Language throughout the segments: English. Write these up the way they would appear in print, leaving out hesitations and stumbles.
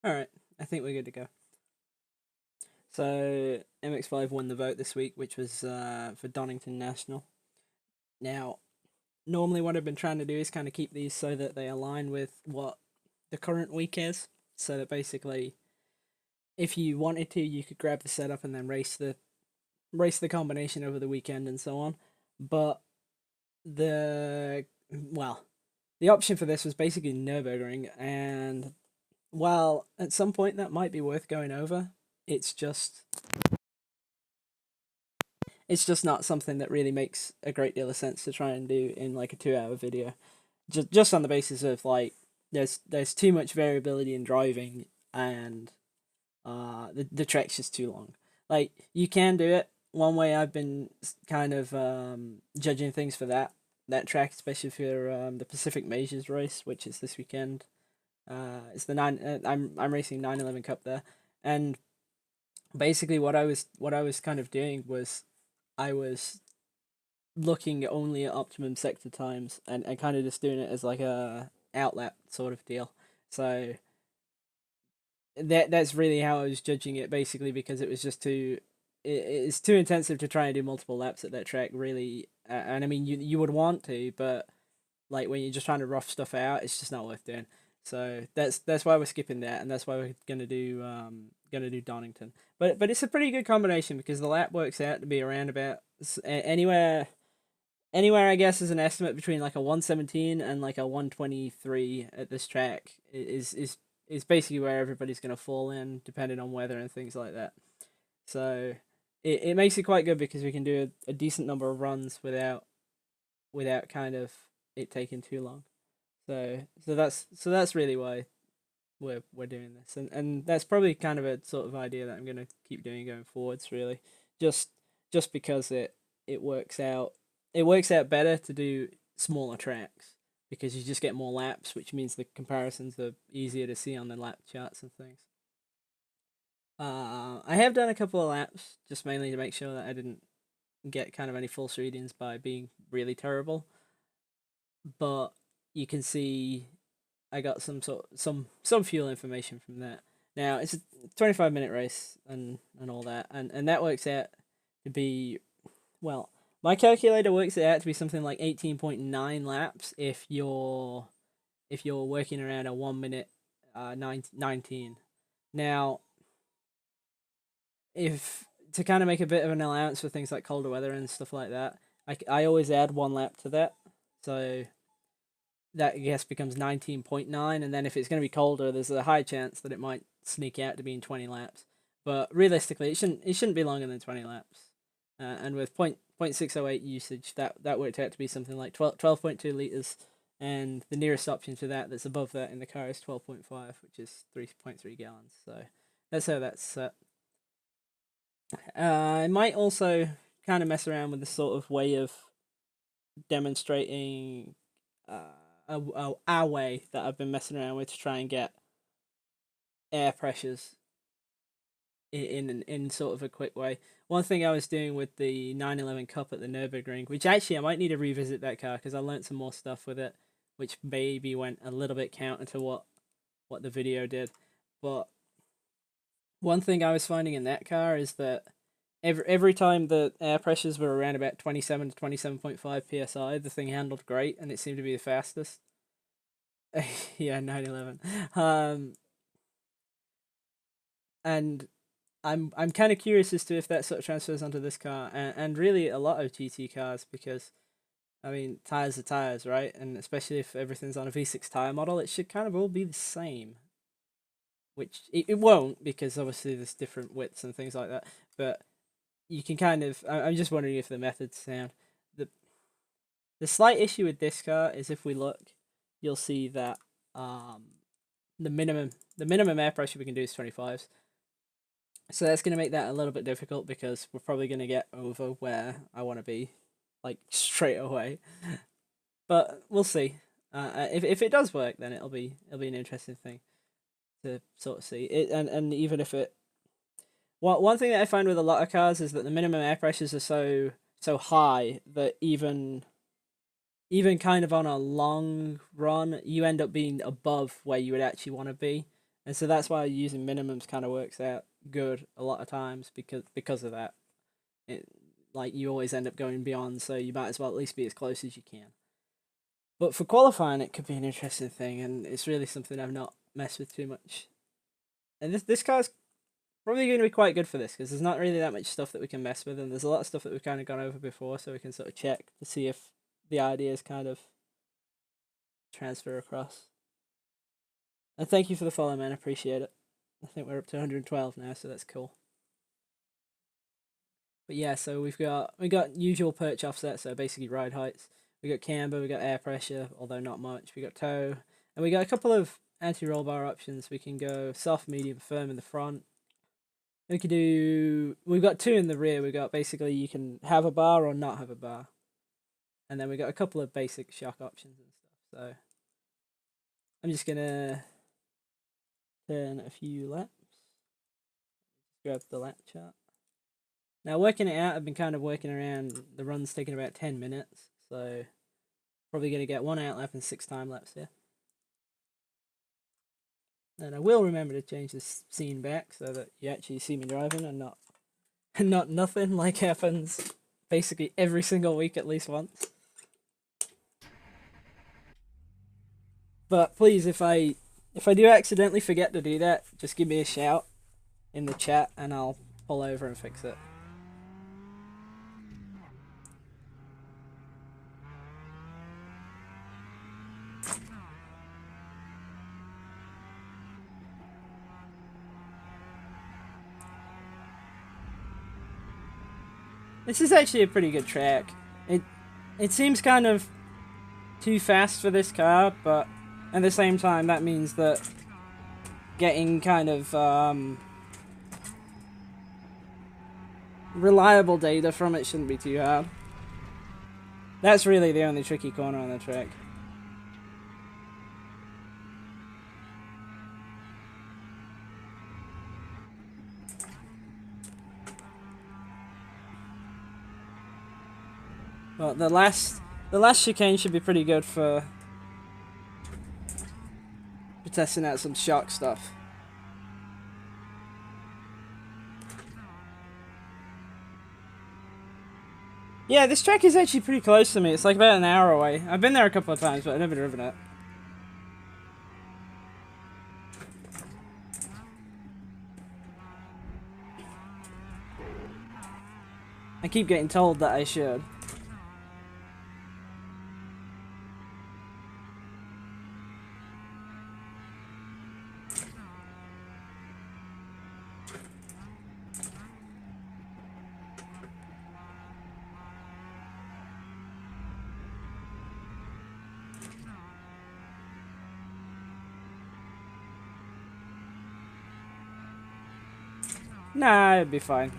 Alright, I think we're good to go. So, MX-5 won the vote this week, which was for Donington National. Now, normally what I've been trying to do is kind of keep these so that they align with what the current week is. So that basically, if you wanted to, you could grab the setup and then race the combination over the weekend and so on. But the well, the option for this was basically Nürburgring, and while at some point that might be worth going over, it's just it's just not something that really makes a great deal of sense to try and do in like a 2 hour video. Just on the basis of like there's too much variability in driving, and the track's just too long. Like you can do it. One way I've been kind of judging things for that track, especially for the Pacific Majors race, which is this weekend. It's the nine. I'm racing 911 Cup there, and basically what I was kind of doing was I was looking only at optimum sector times, and kind of just doing it as like a outlap sort of deal. So that's really how I was judging it, basically, because it was just it's too intensive to try and do multiple laps at that track, really. And I mean, you would want to, but like when you're just trying to rough stuff out, it's just not worth doing. So that's why we're skipping that, and that's why we're gonna do Donington. But it's a pretty good combination because the lap works out to be around about anywhere I guess is an estimate between like a 117 and like a 123 at this track is basically where everybody's gonna fall in depending on weather and things like that. So it makes it quite good because we can do a decent number of runs without kind of it taking too long. So that's really why we're doing this, and that's probably kind of a sort of idea that I'm gonna keep doing going forwards. Really, just just because it works out better to do smaller tracks because you just get more laps, which means the comparisons are easier to see on the lap charts and things. I have done a couple of laps just mainly to make sure that I didn't get kind of any false readings by being really terrible, but you can see I got some fuel information from that. Now it's a 25-minute race and all that, and that works out to be, well, my calculator works it out to be something like 18.9 laps if you're working around a 1 minute 19. Now, if to kind of make a bit of an allowance for things like colder weather and stuff like that, I always add 1 lap to that. So that I guess becomes 19.9, and then if it's going to be colder, there's a high chance that it might sneak out to being 20 laps. But realistically, it shouldn't be longer than 20 laps. And with 0.608 usage, that worked out to be something like 12.2 liters, and the nearest option to that's above that in the car is 12.5, which is 3.3 gallons. So that's how that's set. I might also kind of mess around with this sort of way of demonstrating our way that I've been messing around with to try and get air pressures in sort of a quick way. One thing I was doing with the 911 Cup at the Nürburgring, which actually I might need to revisit that car because I learned some more stuff with it, which maybe went a little bit counter to what the video did. But one thing I was finding in that car is that every time the air pressures were around about 27 to 27.5 psi, the thing handled great and it seemed to be the fastest. Yeah, 911. And I'm kind of curious as to if that sort of transfers onto this car and really a lot of GT cars, because I mean tires are tires, right? And especially if everything's on a V6 tire model, it should kind of all be the same. Which it won't, because obviously there's different widths and things like that. But you can kind of I'm just wondering if the methods sound. The slight issue with this car is if we look, you'll see that the minimum air pressure we can do is 25s. So that's going to make that a little bit difficult because we're probably going to get over where I want to be, like straight away. But we'll see. If it does work, then it'll be an interesting thing to sort of see it. And even if it, one thing that I find with a lot of cars is that the minimum air pressures are so high that even kind of on a long run, you end up being above where you would actually want to be. And so that's why using minimums kind of works out good a lot of times because of that. It, like you always end up going beyond, so you might as well at least be as close as you can. But for qualifying, it could be an interesting thing, and it's really something I've not messed with too much. And this car's probably going to be quite good for this, because there's not really that much stuff that we can mess with, and there's a lot of stuff that we've kind of gone over before, so we can sort of check to see if the ideas kind of transfer across. And thank you for the follow, man. I appreciate it. I think we're up to 112 now, so that's cool. But yeah, so we got usual perch offset, so basically ride heights. We got camber, we got air pressure, although not much. We got tow, and we got a couple of anti-roll bar options. We can go soft, medium, firm in the front. We could do. We've got two in the rear. We got basically you can have a bar or not have a bar, and then we got a couple of basic shock options and stuff. So I'm just gonna turn a few laps. Grab the lap chart. Now working it out, I've been kind of working around the run's taking about 10 minutes, so probably going to get 1 out lap and 6 time laps here. And I will remember to change this scene back so that you actually see me driving and not nothing like happens basically every single week at least once. But please, if I do accidentally forget to do that, just give me a shout in the chat and I'll pull over and fix it. This is actually a pretty good track. It seems kind of too fast for this car, but at the same time that means that getting kind of reliable data from it shouldn't be too hard. That's really the only tricky corner on the track. Well, the last chicane should be pretty good for testing out some shock stuff. Yeah, this track is actually pretty close to me. It's like about an hour away. I've been there a couple of times, but I've never driven it. I keep getting told that I should. Nah, it'd be fine.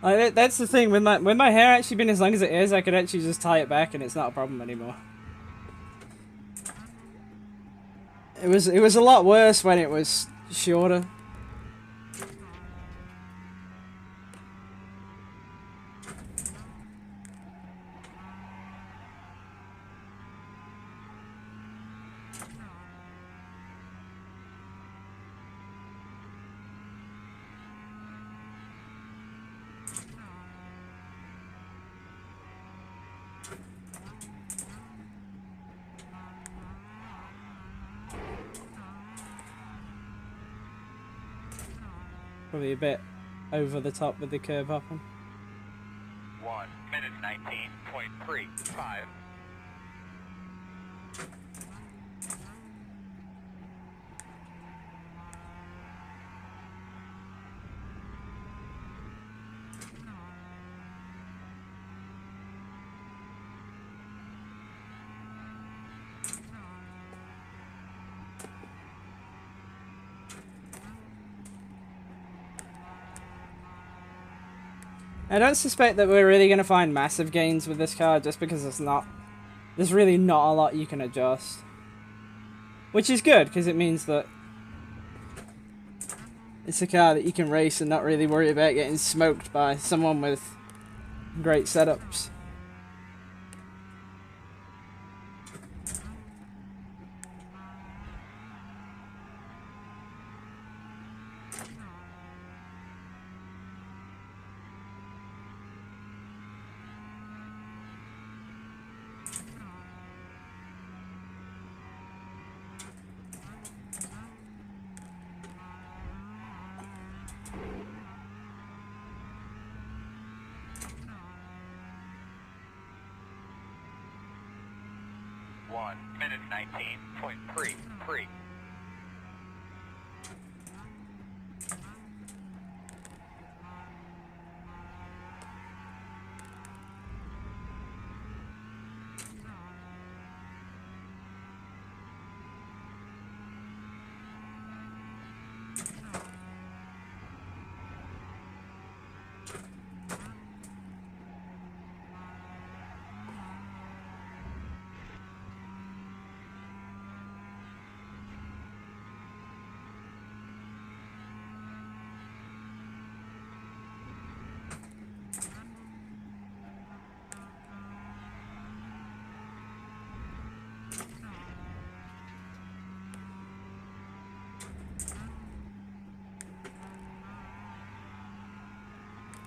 Like, that's the thing, with my hair actually being as long as it is, I could actually just tie it back and it's not a problem anymore. It was a lot worse when it was shorter. Probably a bit over the top with the curb hopping. 1 minute 19.35. I don't suspect that we're really going to find massive gains with this car just because there's really not a lot you can adjust. Which is good, because it means that It's a car that you can race and not really worry about getting smoked by someone with great setups. One minute 19.33.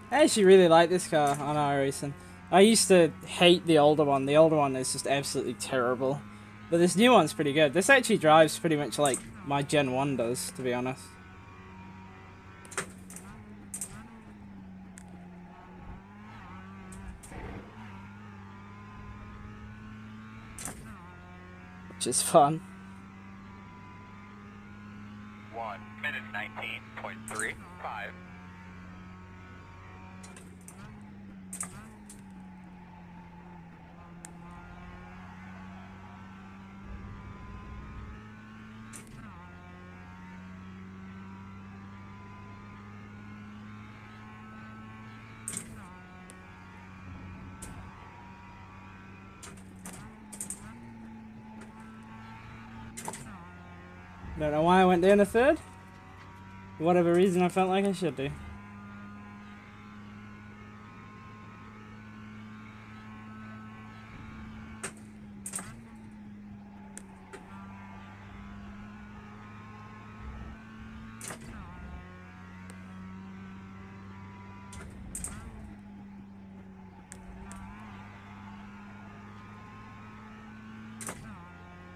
I actually really like this car on iRacing. I used to hate the older one. The older one is just absolutely terrible. But this new one's pretty good. This actually drives pretty much like my Gen 1 does, to be honest. Which is fun. 1 minute 19.35. Don't know why I went down a third. For whatever reason, I felt like I should do.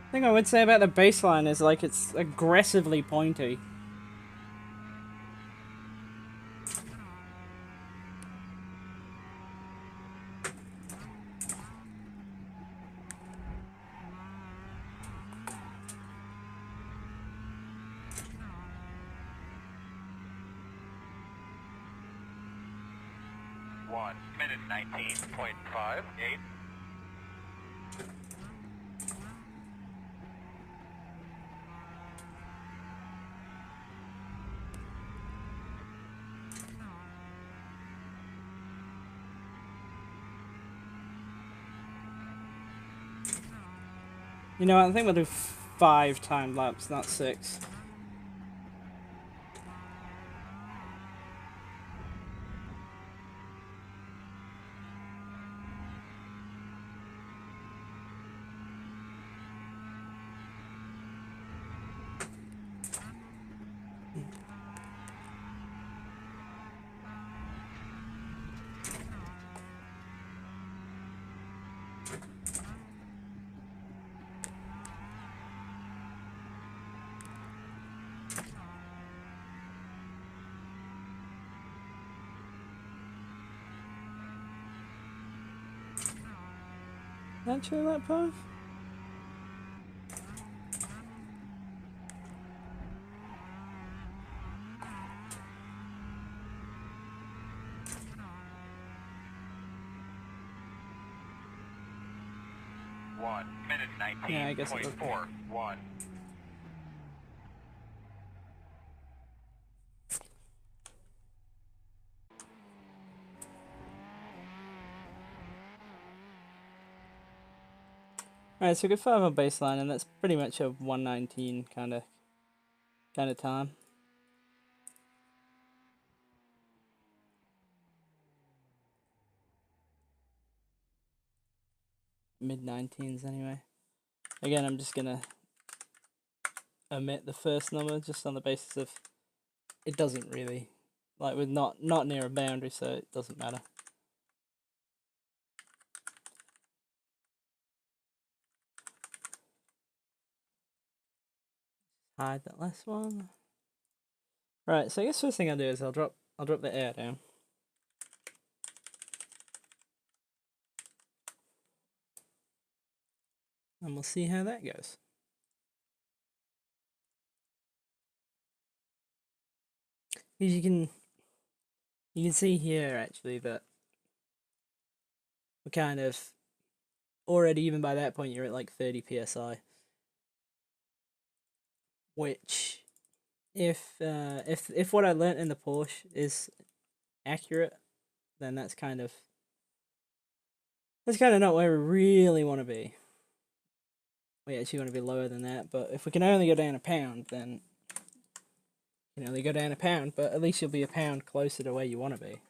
The thing I would say about the baseline is like it's aggressively pointy. One minute 19.58. You know what, I think we'll do 5 time laps, not 6. That true lap 5? One minute Yeah, I guess it would. 19.41. Alright, so we get 5 on baseline, and that's pretty much a 119 kind of time. mid-19s anyway. Again, I'm just gonna omit the first number just on the basis of it doesn't really, like, we're not near a boundary, so it doesn't matter. Hide that last one. Right, so I guess first thing I'll do is I'll drop the air down. And we'll see how that goes. Because you can see here actually that we're kind of already, even by that point, you're at like 30 psi, which if what I learnt in the Porsche is accurate, then that's kind of not where we really want to be. We actually want to be lower than that, but if we can only go down a pound, then you can only go down a pound, but at least you'll be a pound closer to where you want to be.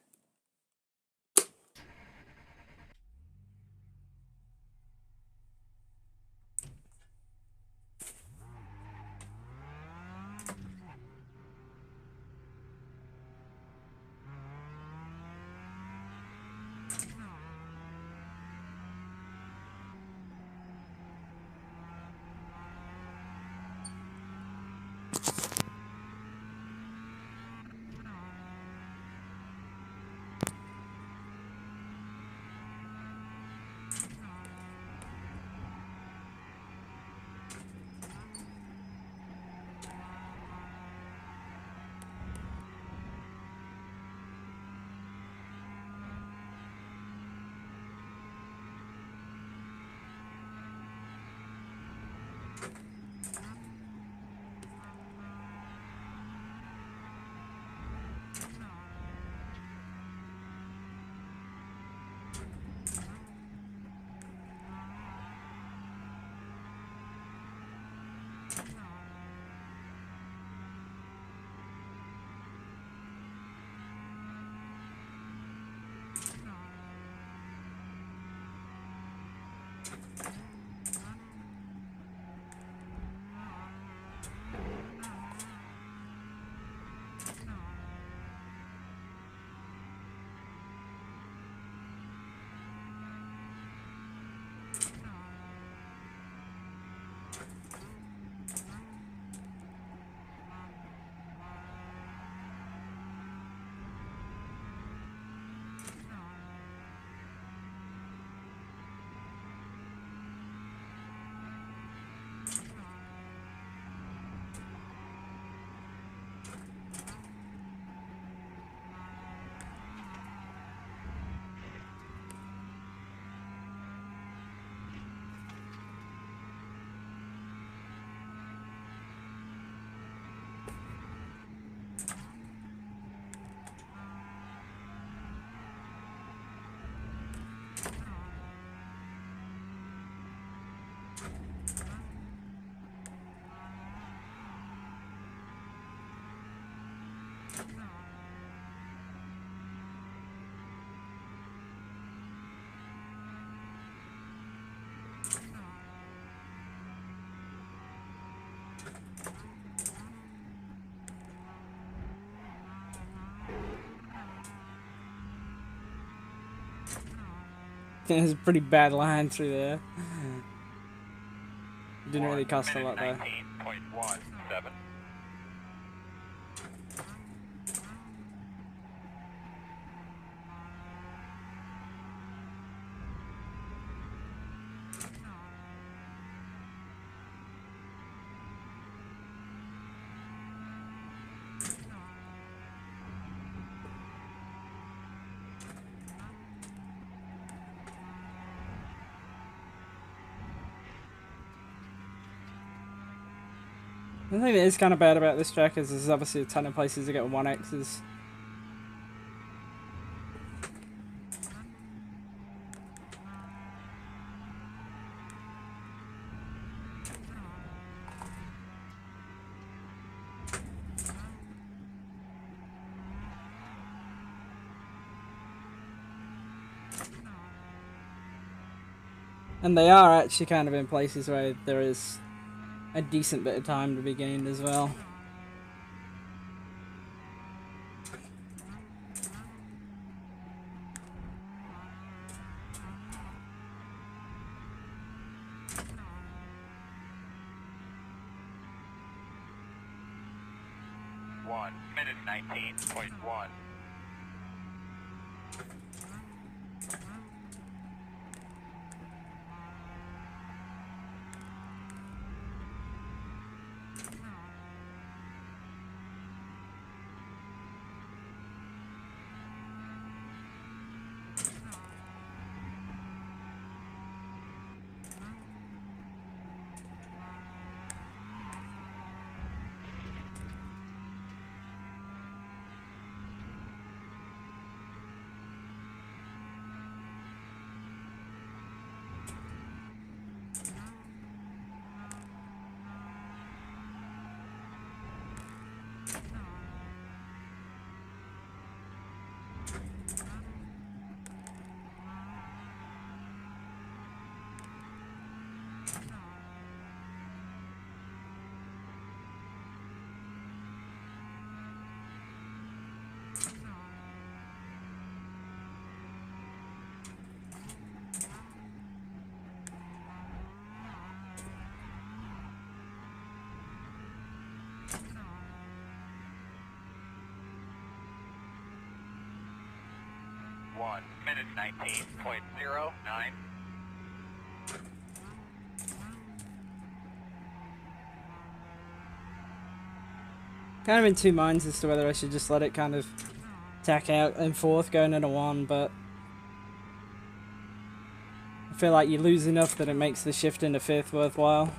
There's a pretty bad line through there. Didn't really cost a lot though. 19.17. The thing that is kind of bad about this track is there's obviously a ton of places to get 1Xs. And they are actually kind of in places where there is a decent bit of time to be gained as well. One minute 19.1. One minute 19.09. Kind of in two minds as to whether I should just let it kind of tack out in fourth going into one, but I feel like you lose enough that it makes the shift into fifth worthwhile.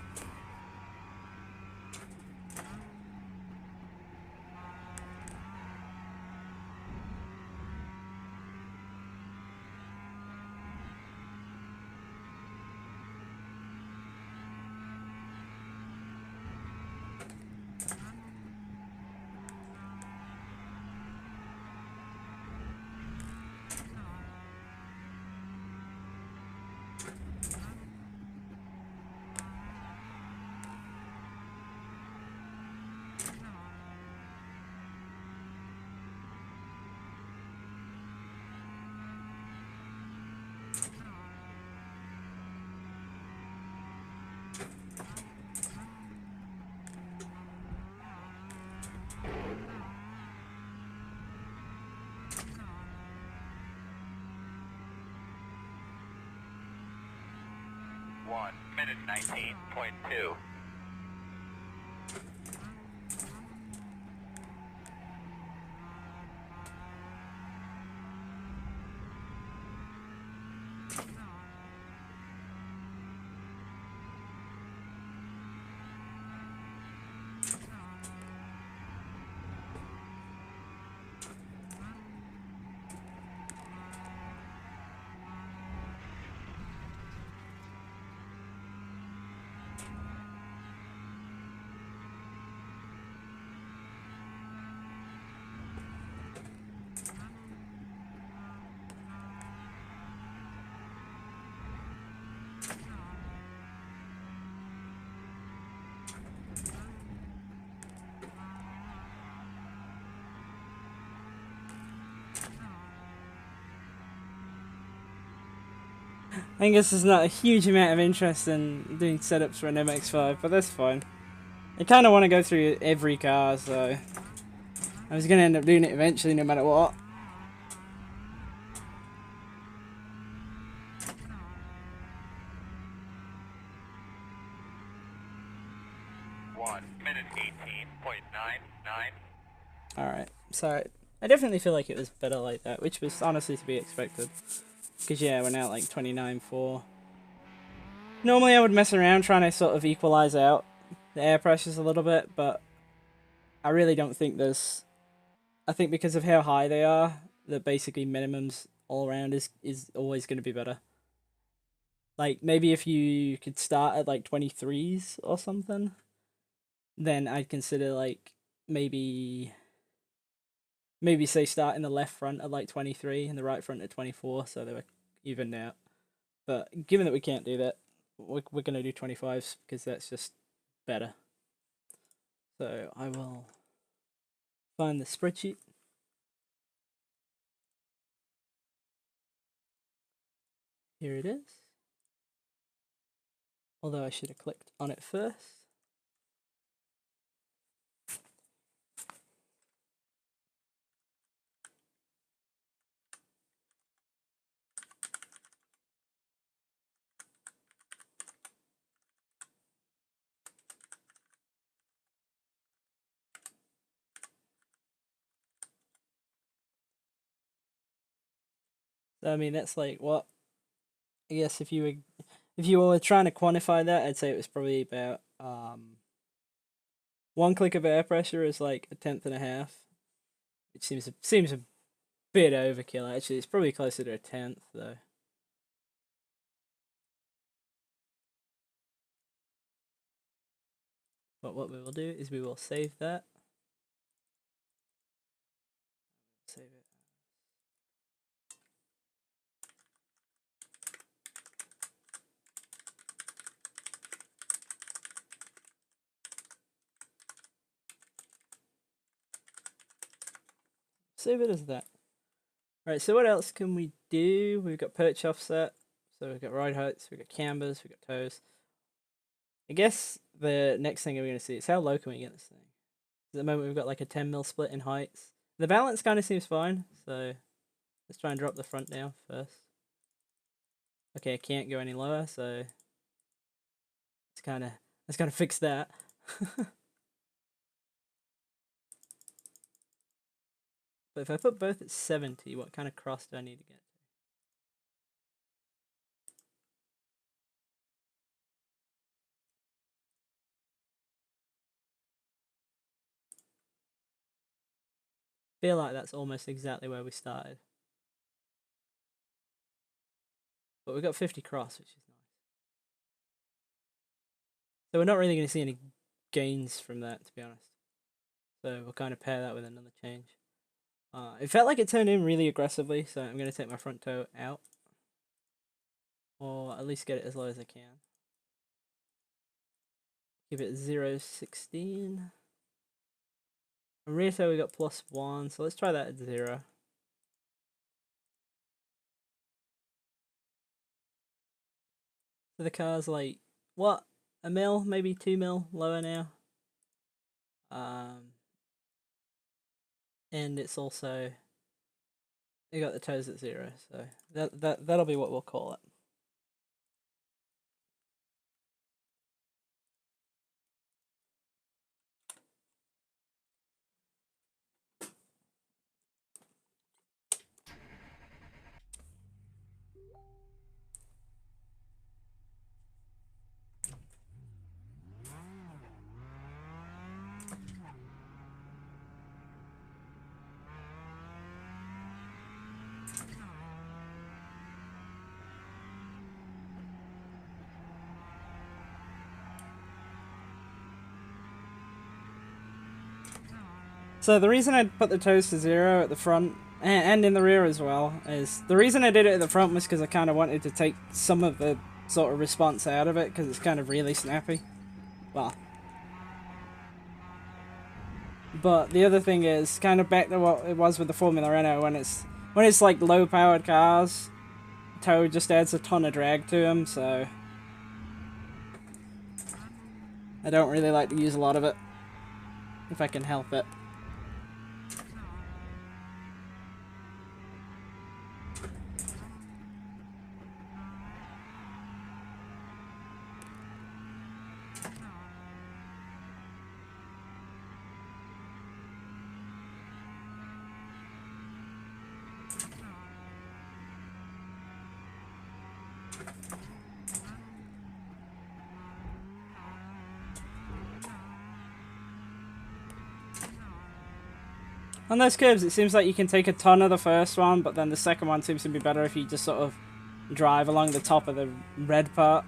One minute 19.2. I guess there's not a huge amount of interest in doing setups for an MX-5, but that's fine. I kind of want to go through every car, so I was going to end up doing it eventually no matter what. One minute 18.99. Alright, so I definitely feel like it was better like that, which was honestly to be expected. Because yeah, we're now at like 29.4. Normally I would mess around trying to sort of equalize out the air pressures a little bit, but I really don't think there's... I think because of how high they are, that basically minimums all around is always going to be better. Like, maybe if you could start at like 23s or something, then I'd consider like maybe say start in the left front at like 23 and the right front at 24, so they were evened out. But given that we can't do that, we're going to do 25s because that's just better. So I will find the spreadsheet. Here it is. Although I should have clicked on it first. So, I mean, that's like what, I guess if you were trying to quantify that, I'd say it was probably about 1 click of air pressure is like 1/10.5, which seems a bit overkill. Actually, it's probably closer to 1/10 though. But what we will do is we will save that. Save it. Save it as that. Right, so what else can we do? We've got perch offset, so we've got ride heights, we've got cambers, we've got toes. I guess the next thing we're going to see is how low can we get this thing? At the moment we've got like a 10mm split in heights. The balance kind of seems fine, so let's try and drop the front down first. Okay, I can't go any lower, so let's kind of fix that. But if I put both at 70, what kind of cross do I need to get to? Feel like that's almost exactly where we started. But we've got 50 cross, which is nice. So we're not really going to see any gains from that, to be honest. So we'll kind of pair that with another change. It felt like it turned in really aggressively, so I'm going to take my front toe out. Or at least get it as low as I can. Give it 0.16. Rear toe we got +1, so let's try that at 0. So the car's like, what? A mil, maybe 2 mil lower now. And it's also, you got the toes at 0, so that'll be what we'll call it. So the reason I put the toes to 0 at the front and in the rear as well is the reason I did it at the front was because I kind of wanted to take some of the sort of response out of it because it's kind of really snappy. Well, but the other thing is kind of back to what it was with the Formula Renault when it's like low powered cars, toe just adds a ton of drag to them, so I don't really like to use a lot of it if I can help it. On those curves, it seems like you can take a ton of the first one, but then the second one seems to be better if you just sort of drive along the top of the red part.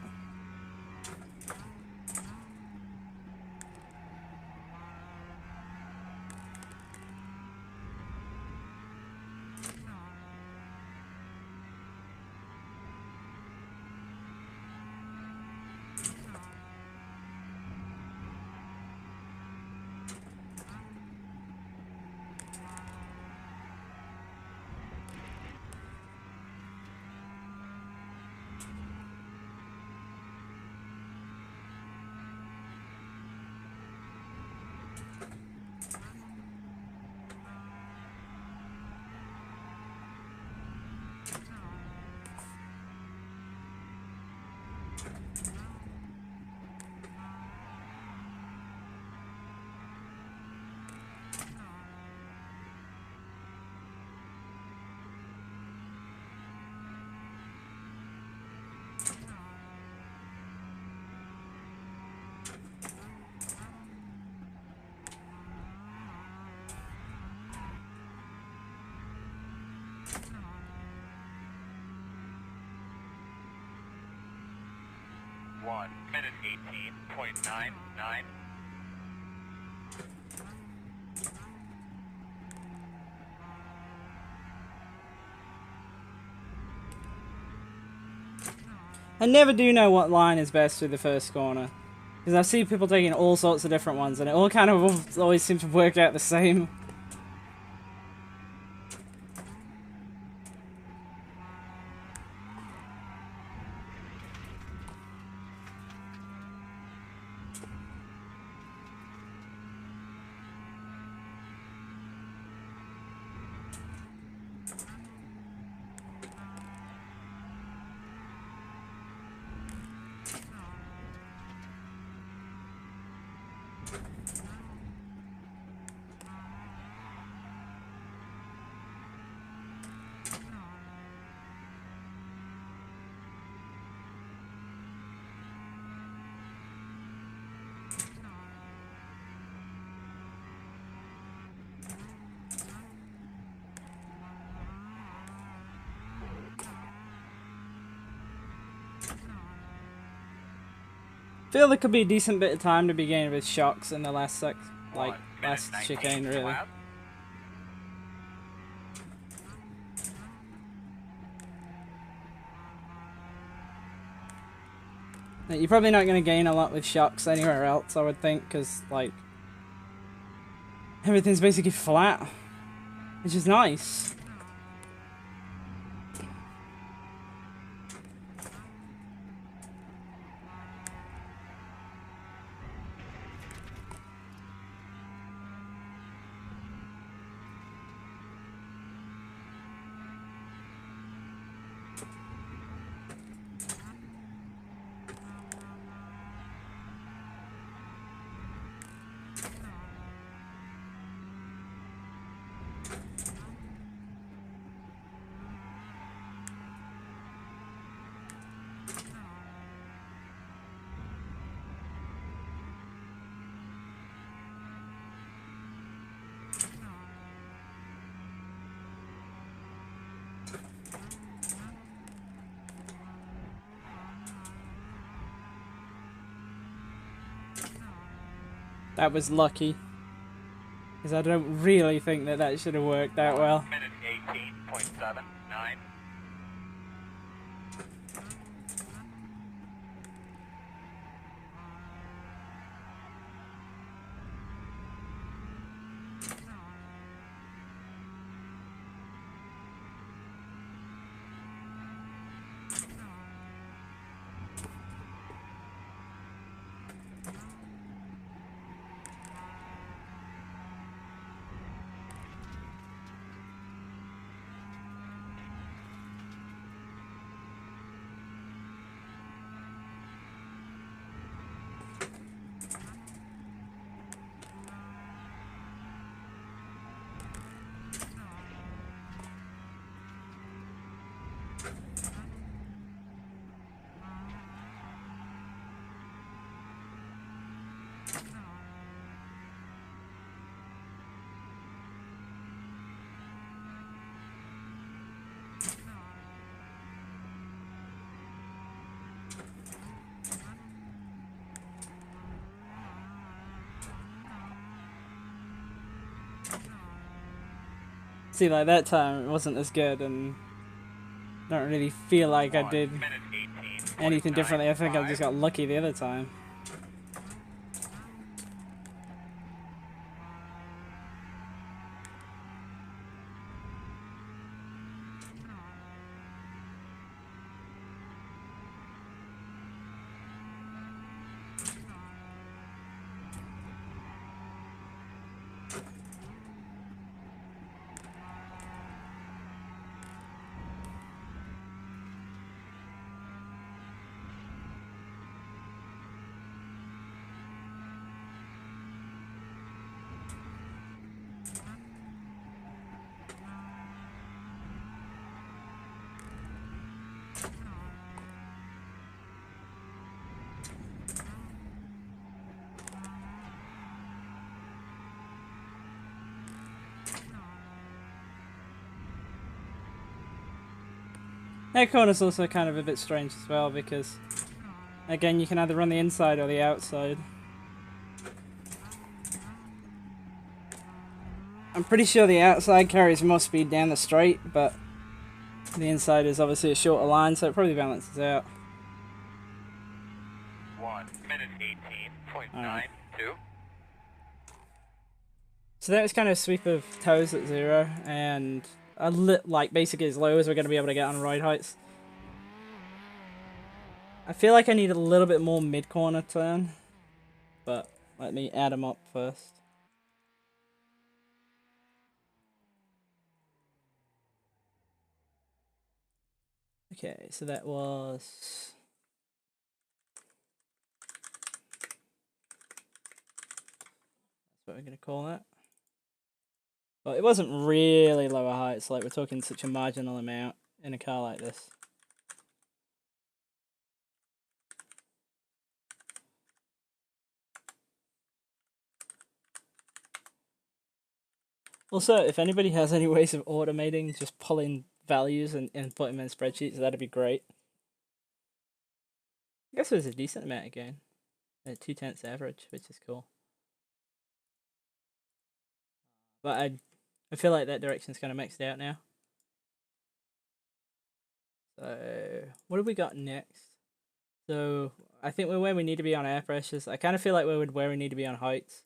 1 minute 18.99. I never do know what line is best through the first corner. Because I see people taking all sorts of different ones, and it all kind of always seems to work out the same. I feel there could be a decent bit of time to be gained with shocks in the last last chicane, really. Lap. You're probably not going to gain a lot with shocks anywhere else, I would think, because, like, everything's basically flat, which is nice. That was lucky. Because I don't really think that that should have worked that well. Minute 18.79. See, like, that time it wasn't as good, and I don't really feel like I did Minute anything differently. I think I 18.95. just got lucky the other time. That corner's also kind of a bit strange as well, because Again, you can either run the inside or the outside. I'm pretty sure the outside carries more speed down the straight, but the inside is obviously a shorter line, so it probably balances out. 1 minute 18.92. Alright. So that was kind of a sweep of toes at 0, and like basically as low as we're going to be able to get on ride heights. I feel like I need a little bit more mid-corner turn, but let me add them up first. Okay, so that was... That's what we're going to call that. But it wasn't really lower heights, like we're talking such a marginal amount in a car like this. Also, if anybody has any ways of automating just pulling values and putting them in spreadsheets, that'd be great. I guess it was a decent amount of gain. At 2/10 average, which is cool. But I feel like that direction's kind of maxed out now. So, what have we got next? So, I think we're where we need to be on air pressures. I kind of feel like we're where we need to be on heights.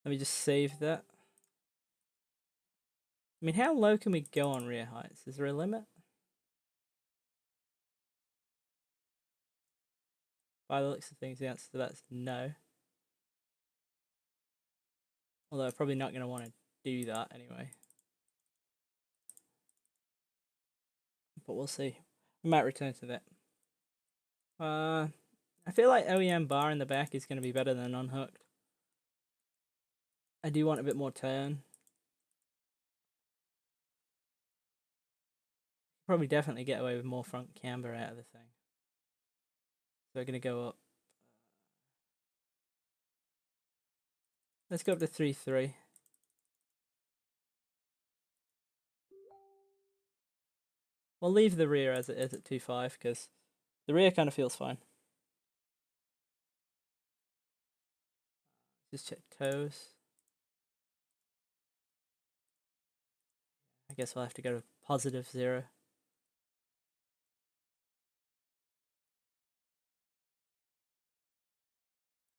Let me just save that. I mean, how low can we go on rear heights? Is there a limit? By the looks of things, the answer to that's no. Although I'm probably not going to want to do that anyway. But we'll see. We might return to that. I feel like OEM bar in the back is going to be better than unhooked. I do want a bit more turn. Probably definitely get away with more front camber out of the thing. So we're going to go up. Let's go up to 3.3. We'll leave the rear as it is at 2.5 because the rear kind of feels fine. Just check toes. I guess we'll have to go to positive 0.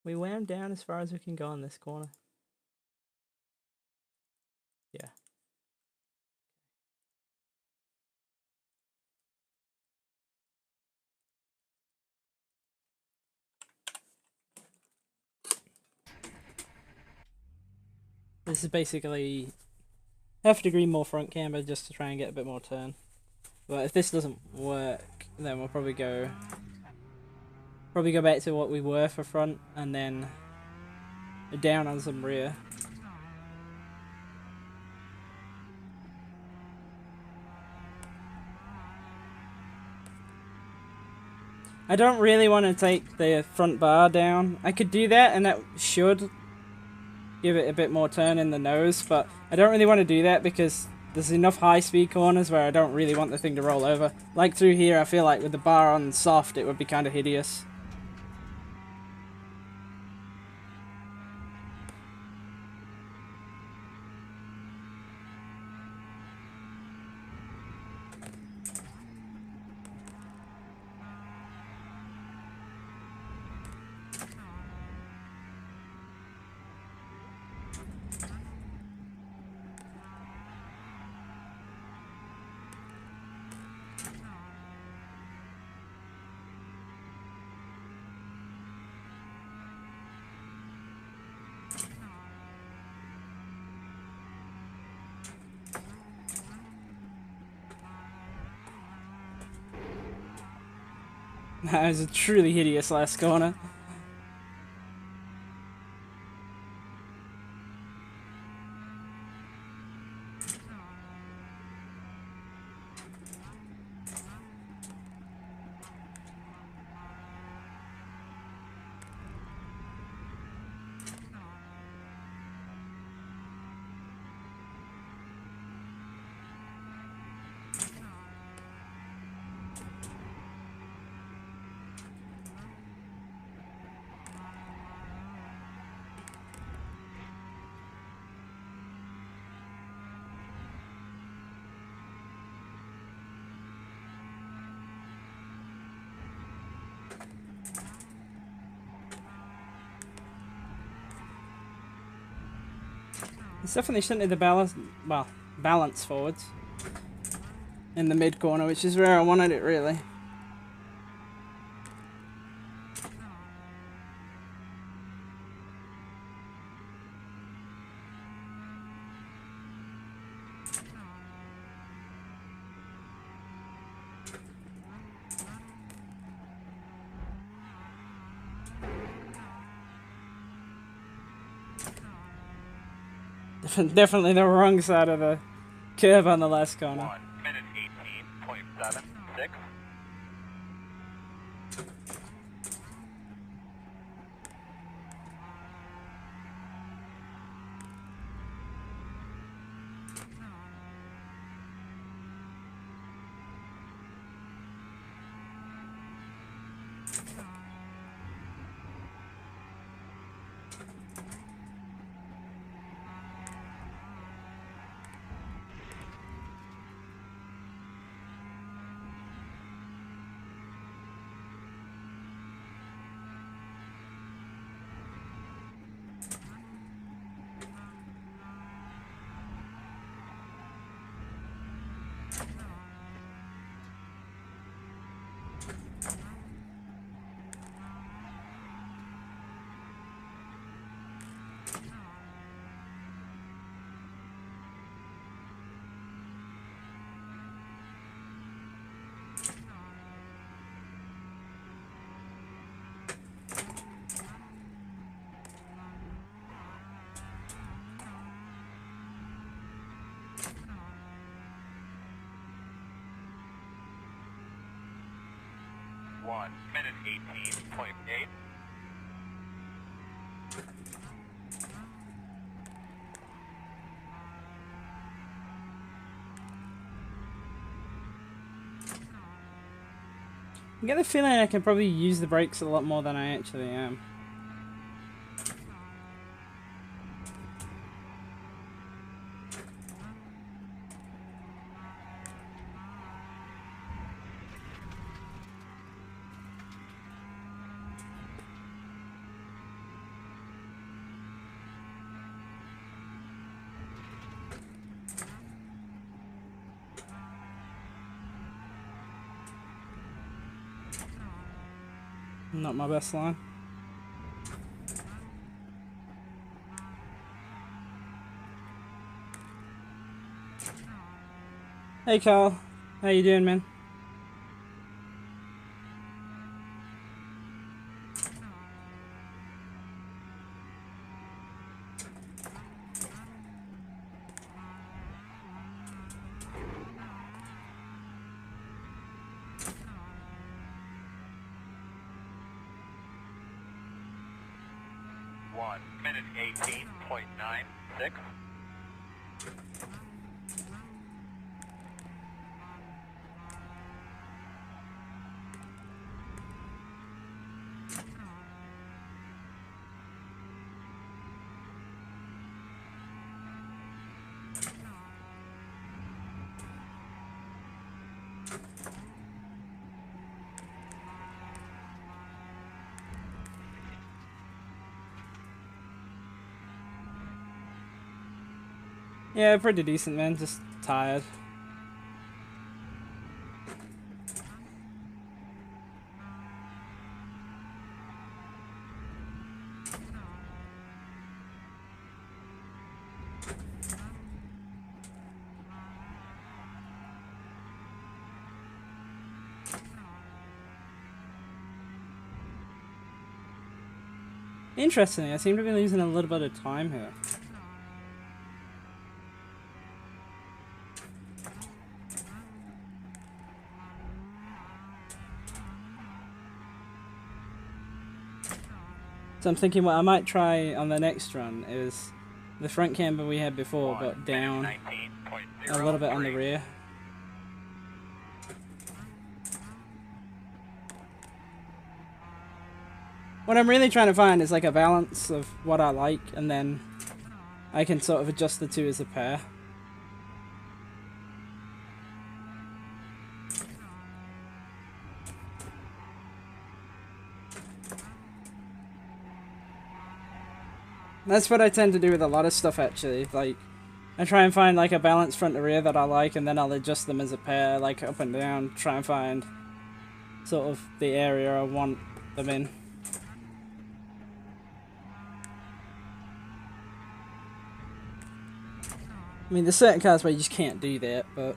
We wound down as far as we can go on this corner. Yeah. This is basically half a degree more front camber just to try and get a bit more turn. But if this doesn't work, then we'll probably go back to what we were for front and then down on some rear. I don't really want to take the front bar down. I could do that and that should give it a bit more turn in the nose, but I don't really want to do that because there's enough high speed corners where I don't really want the thing to roll over. Like through here, I feel like with the bar on soft, it would be kind of hideous. That was a truly hideous last corner. It's definitely shunted the balance forwards in the mid corner, which is where I wanted it really. Definitely the wrong side of the curve on the last corner. 1 minute 18.76. 1 minute 18.8. I get the feeling I can probably use the brakes a lot more than I actually am. Not my best line. Hey Carl, how you doing, man? One minute 18.96. Yeah, pretty decent, man. Just tired. Interesting, I seem to be losing a little bit of time here. So I'm thinking what I might try on the next run is the front camber we had before, but down a little bit on the rear. What I'm really trying to find is like a balance of what I like, and then I can sort of adjust the two as a pair. That's what I tend to do with a lot of stuff, actually. Like, I try and find like a balanced front to rear that I like, and then I'll adjust them as a pair, like up and down. Try and find sort of the area I want them in. I mean, there's certain cars where you just can't do that, but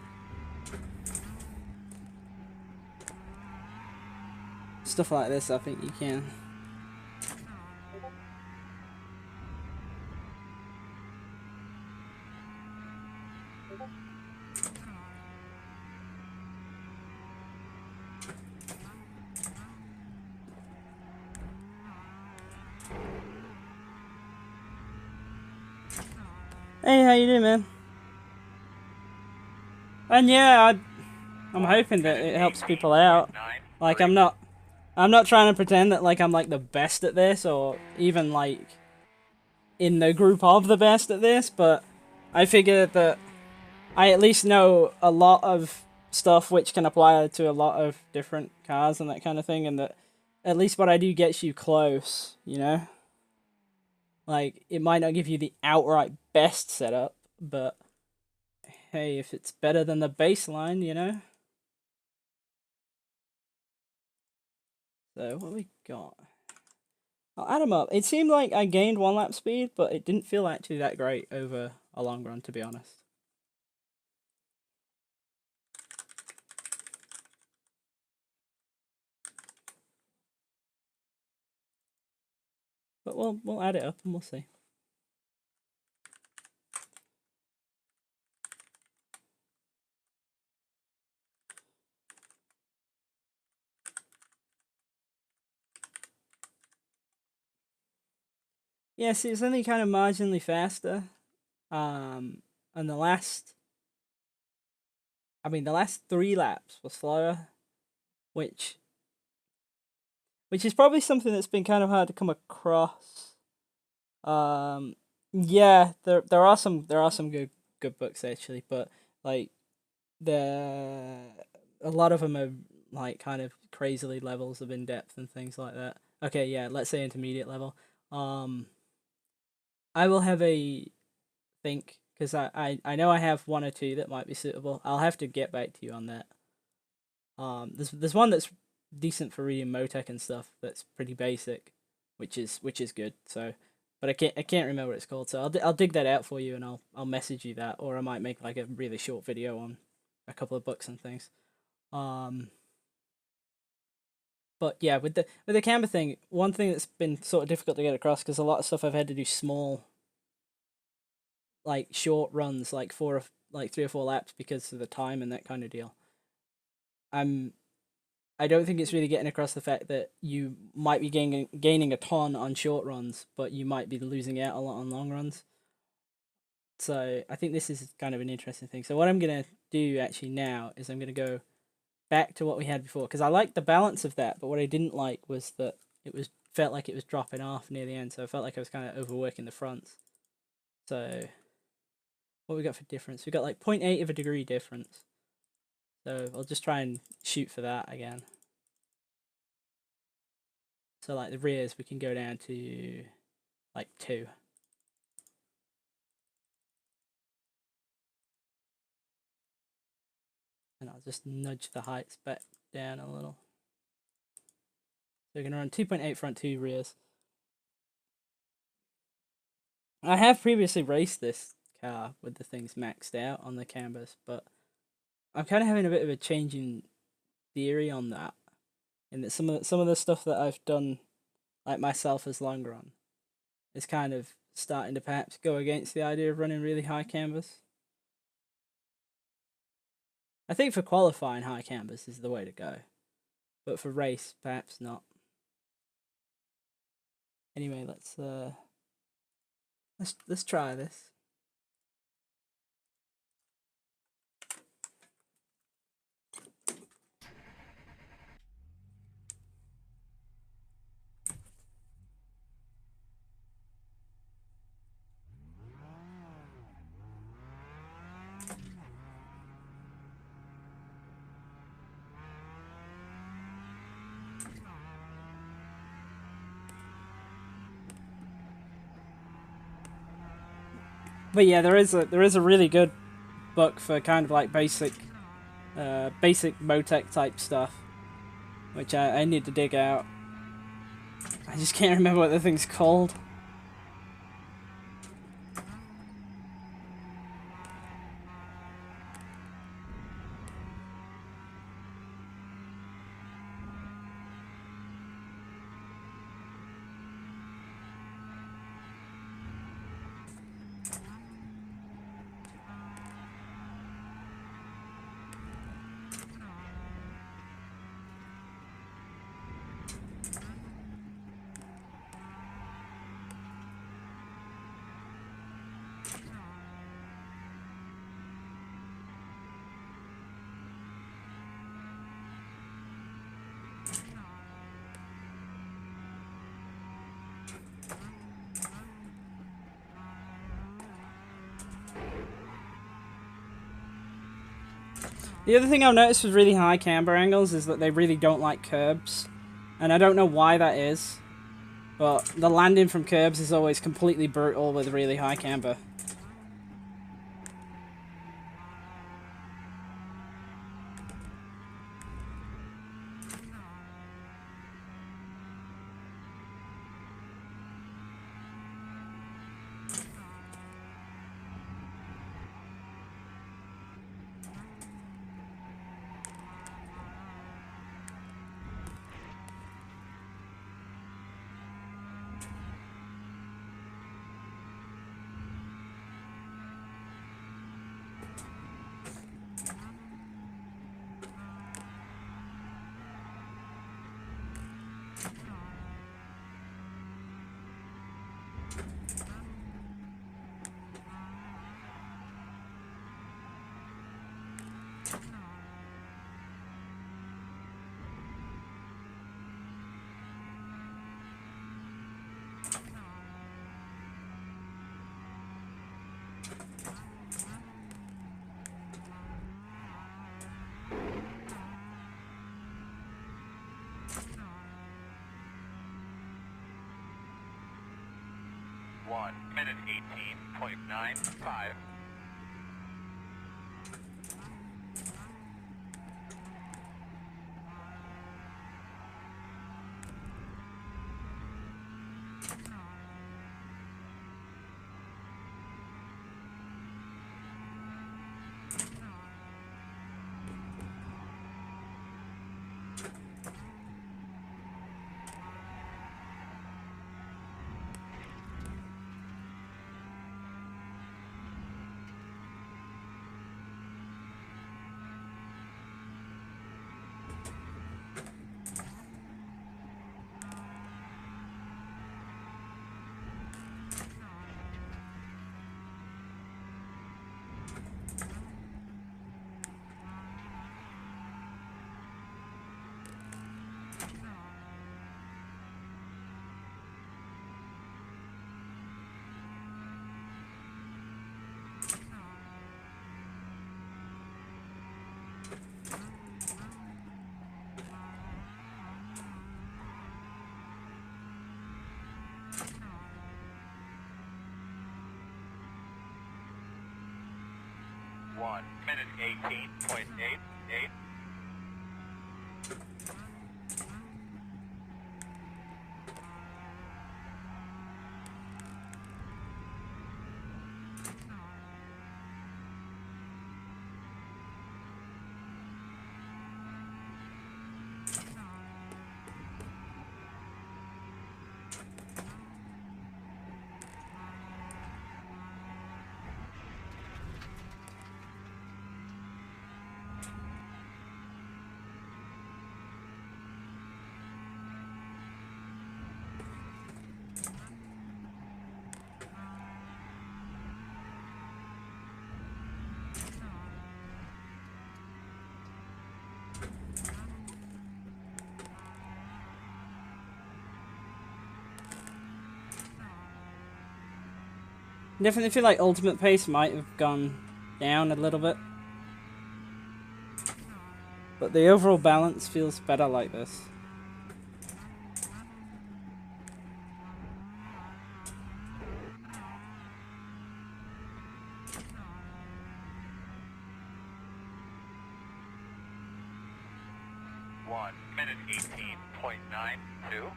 stuff like this, I think you can. Hey, how you doing, man? And yeah, I'm hoping that it helps people out. Like, I'm not trying to pretend that like I'm like the best at this, or even like in the group of the best at this, but I figure that I at least know a lot of stuff which can apply to a lot of different cars and that kind of thing, and that at least what I do gets you close, you know? Like, it might not give you the outright best setup, but hey, if it's better than the baseline, you know? So, what we got? I'll add them up. It seemed like I gained 1 lap speed, but it didn't feel actually that great over a long run, to be honest. But we'll add it up and we'll see. Yeah, see, it's only kind of marginally faster. And the last 3 laps were slower, which is probably something that's been kind of hard to come across. Yeah, there are some good books actually, but like the a lot of them are like kind of crazily levels of in depth and things like that. Okay, yeah, let's say intermediate level. I will have a think because I know I have 1 or 2 that might be suitable. I'll have to get back to you on that. There's one that's decent for reading Motec and stuff. That's pretty basic, which is good. So, but I can't remember what it's called. So I'll dig that out for you and I'll message you that, or I might make like a really short video on a couple of books and things. But yeah, with the camber thing, one thing that's been sort of difficult to get across because a lot of stuff I've had to do small, like short runs, like 3 or 4 laps because of the time and that kind of deal. I don't think it's really getting across the fact that you might be gaining a ton on short runs, but you might be losing out a lot on long runs. So I think this is kind of an interesting thing. So what I'm gonna do actually now is I'm gonna go back to what we had before because I liked the balance of that, but what I didn't like was that felt like it was dropping off near the end. So I felt like I was kind of overworking the fronts. So what we got for difference? We got like 0.8 of a degree difference. So I'll just try and shoot for that again. So like the rears, we can go down to like 2. And I'll just nudge the heights back down a little. So we're going to run 2.8 front, 2 rears. I have previously raced this car with the things maxed out on the canvas, but I'm kind of having a bit of a change in theory on that. In that some of the stuff that I've done, like myself as long run, is kind of starting to perhaps go against the idea of running really high canvas. I think for qualifying, high canvas is the way to go, but for race, perhaps not. Anyway, let's try this. But yeah, there is a really good book for kind of like basic Motec type stuff, which I need to dig out. I just can't remember what the thing's called. The other thing I've noticed with really high camber angles is that they really don't like curbs. And I don't know why that is, but the landing from curbs is always completely brutal with really high camber. One minute 18.95. One minute 18.88. Definitely feel like ultimate pace might have gone down a little bit, but the overall balance feels better like this. 1 minute 18.92.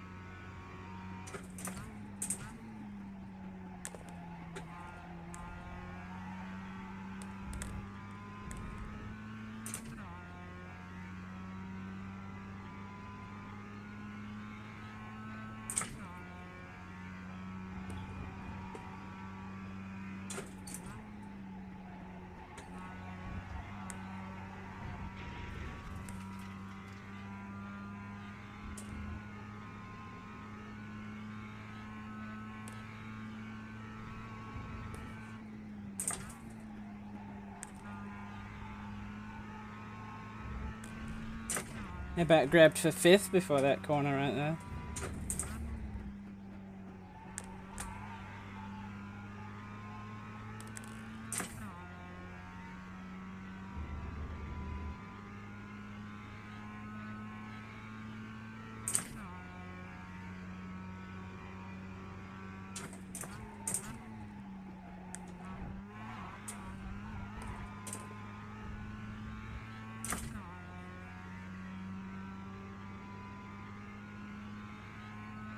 I about grabbed for 5th before that corner right there.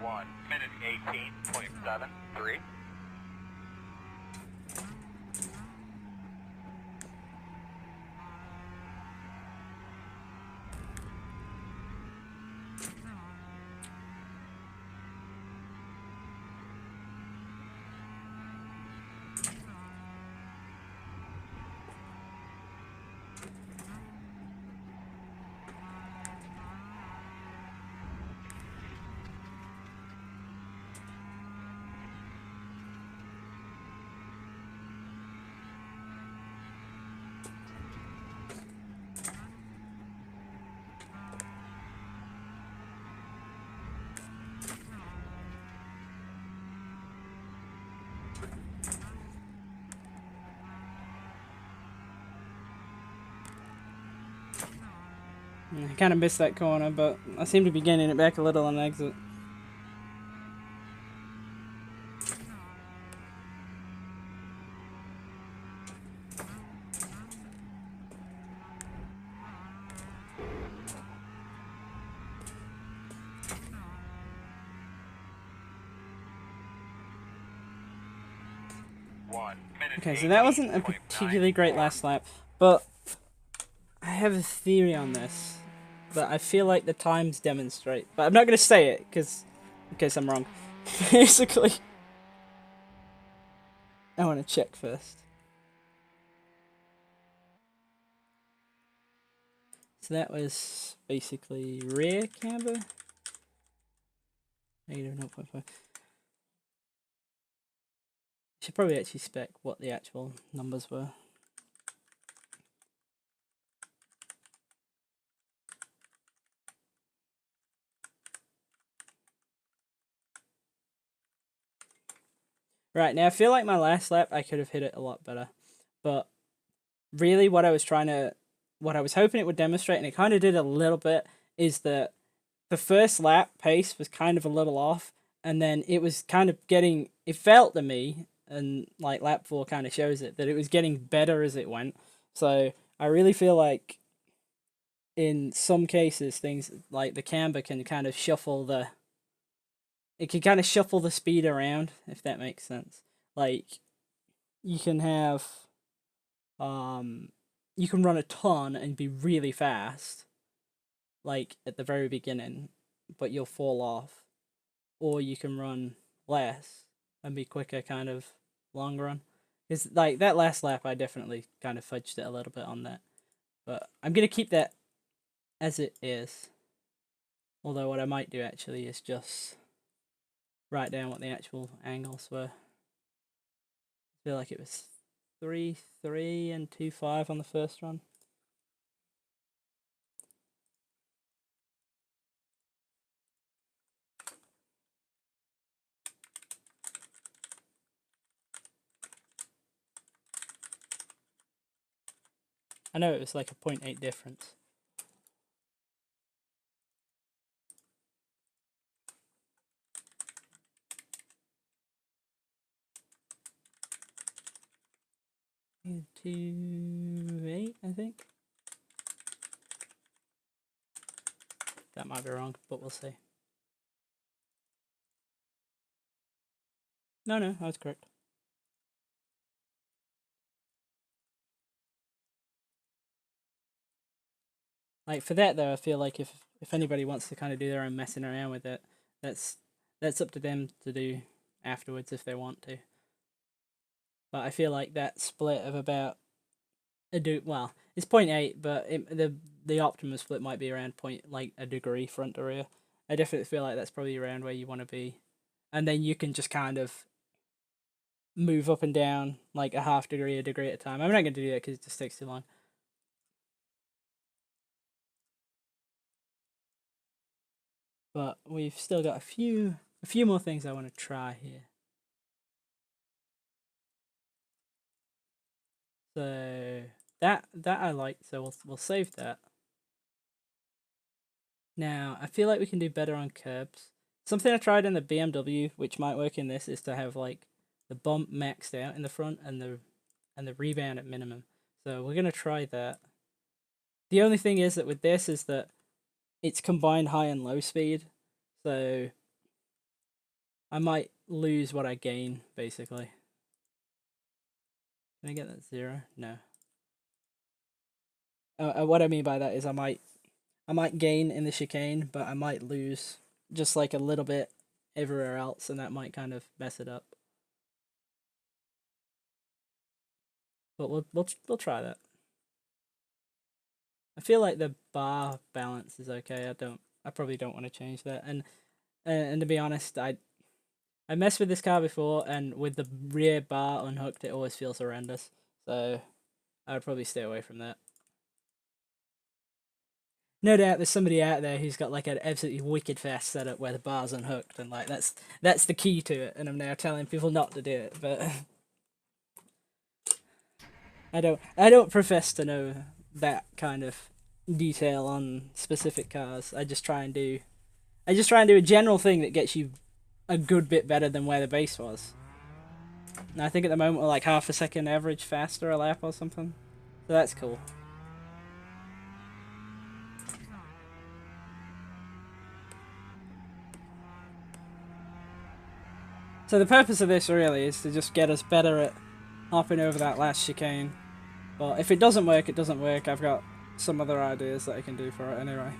One minute 18.73. I kind of missed that corner, but I seem to be gaining it back a little on exit. Okay, so that wasn't a particularly great last lap, but I have a theory on this that I feel like the times demonstrate, but I'm not going to say it because in case I'm wrong. Basically, I want to check first. So that was basically rear camber. Negative 0.5. Should probably actually spec what the actual numbers were. Right, now I feel like my last lap I could have hit it a lot better. But really what I was hoping it would demonstrate, and it kind of did a little bit, is that the first lap pace was kind of a little off, and then it was kind of it felt to me, and like lap 4 kind of shows it, that it was getting better as it went. So I really feel like in some cases things like the camber can kind of shuffle the speed around, if that makes sense. Like you can have you can run a ton and be really fast like at the very beginning, but you'll fall off. Or you can run less and be quicker kind of long run. Because like that last lap I definitely kind of fudged it a little bit on that. But I'm gonna keep that as it is. Although what I might do actually is just write down what the actual angles were. I feel like it was 3-3 and 2-5 on the first run. I know it was like a 0.8 difference. To 8, I think. That might be wrong, but we'll see. No, I was correct. Like for that though, I feel like if anybody wants to kind of do their own messing around with it, that's up to them to do afterwards if they want to. But I feel like that split of about well, it's 0.8, but the optimum split might be around a degree front to rear. I definitely feel like that's probably around where you want to be, and then you can just kind of move up and down like a half degree, a degree at a time. I'm not going to do that because it just takes too long. But we've still got a few more things I want to try here. So that I like, so we'll save that. Now I feel like we can do better on curbs. Something I tried in the BMW, which might work in this, is to have like the bump maxed out in the front and the rebound at minimum. So we're gonna try that. The only thing is that with this is that it's combined high and low speed, so I might lose what I gain basically. Can I get that 0? No. What I mean by that is I might gain in the chicane, but I might lose just like a little bit everywhere else, and that might kind of mess it up. But we'll try that. I feel like the bar balance is okay. I probably don't want to change that. And to be honest, I messed with this car before, and with the rear bar unhooked, it always feels horrendous. So I would probably stay away from that. No doubt there's somebody out there who's got like an absolutely wicked fast setup where the bar's unhooked, and like that's the key to it, and I'm now telling people not to do it, but I don't profess to know that kind of detail on specific cars. I just try and do a general thing that gets you a good bit better than where the base was. And I think at the moment we're like half a second average faster a lap or something. So that's cool. So the purpose of this really is to just get us better at hopping over that last chicane. But if it doesn't work, it doesn't work. I've got some other ideas that I can do for it anyway.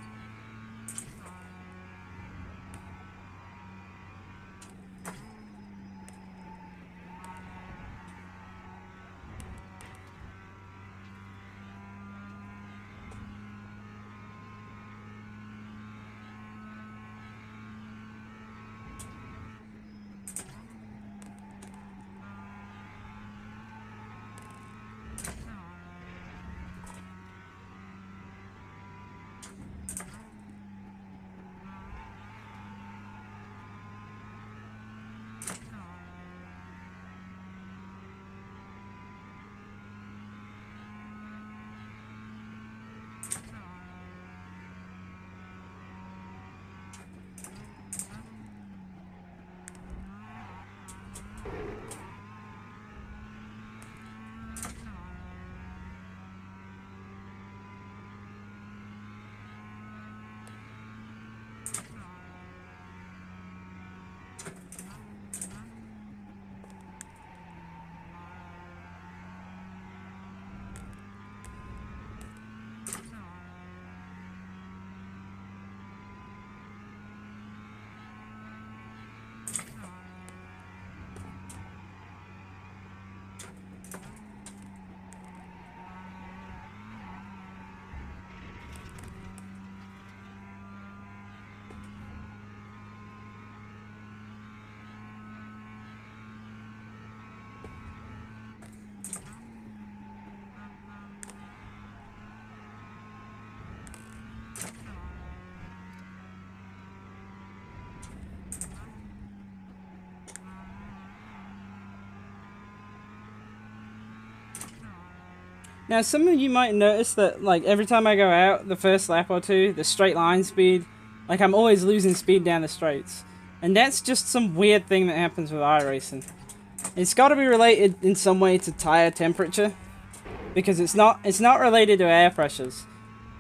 Now, some of you might notice that, like, every time I go out, the first lap or two, the straight line speed, like, I'm always losing speed down the straights. And that's just some weird thing that happens with iRacing. It's got to be related in some way to tire temperature, because it's not related to air pressures.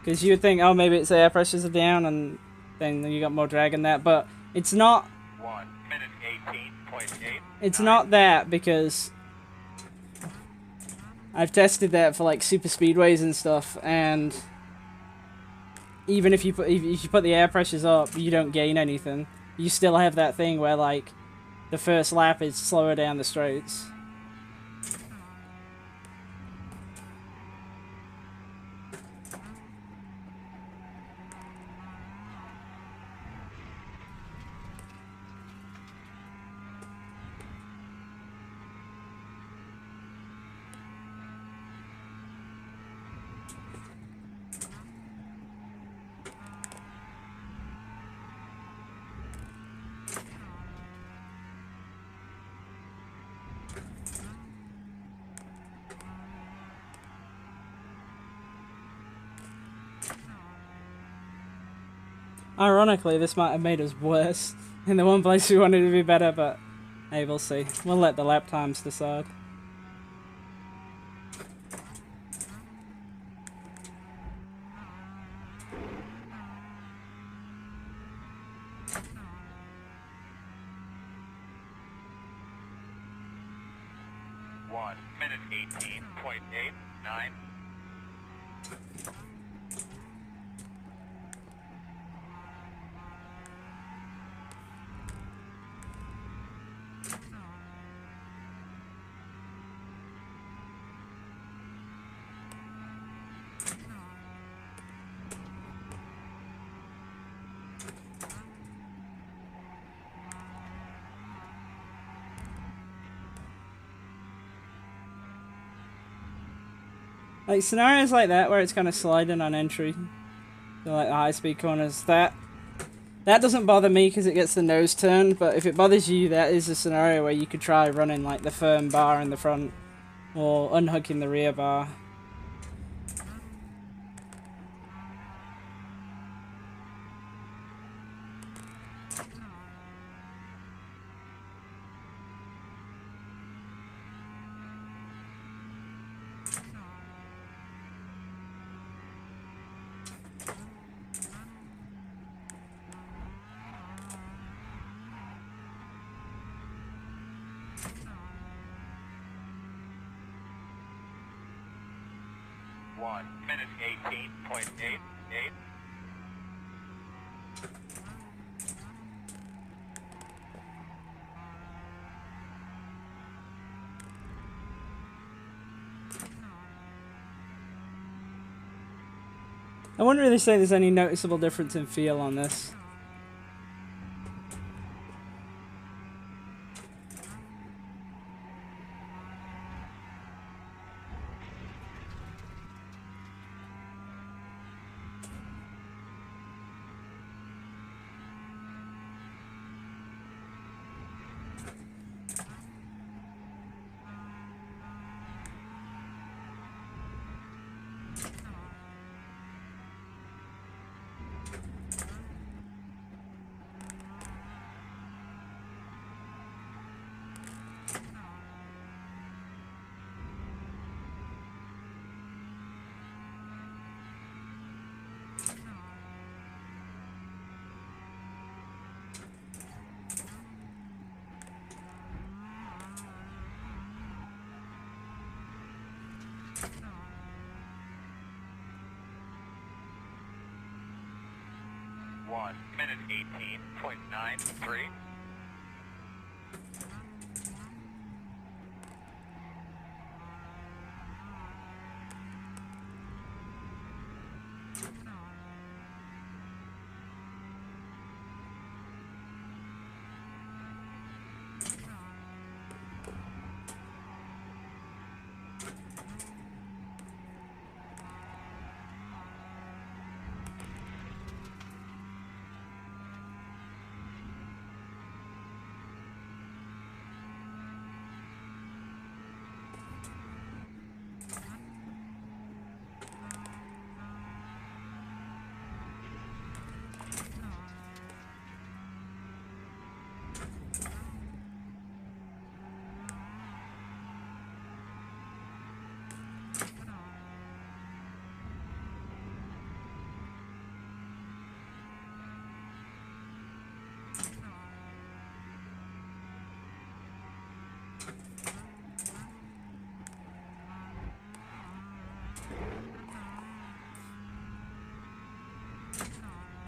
Because you would think, oh, maybe it's air pressures are down, and thing, then you got more drag in that. But it's not. 1 minute 18.8. It's not that, because I've tested that for like super speedways and stuff, and even if you put the air pressures up, you don't gain anything. You still have that thing where like the first lap is slower down the straights. Ironically, this might have made us worse in the one place we wanted to be better, but hey, we'll see. We'll let the lap times decide. One minute 18.89. Like scenarios like that where it's kind of sliding on entry, so like the high speed corners, that doesn't bother me because it gets the nose turn. But if it bothers you, that is a scenario where you could try running like the firm bar in the front or unhooking the rear bar. One minute 18.88. I wouldn't really say there's any noticeable difference in feel on this. One minute 18.93.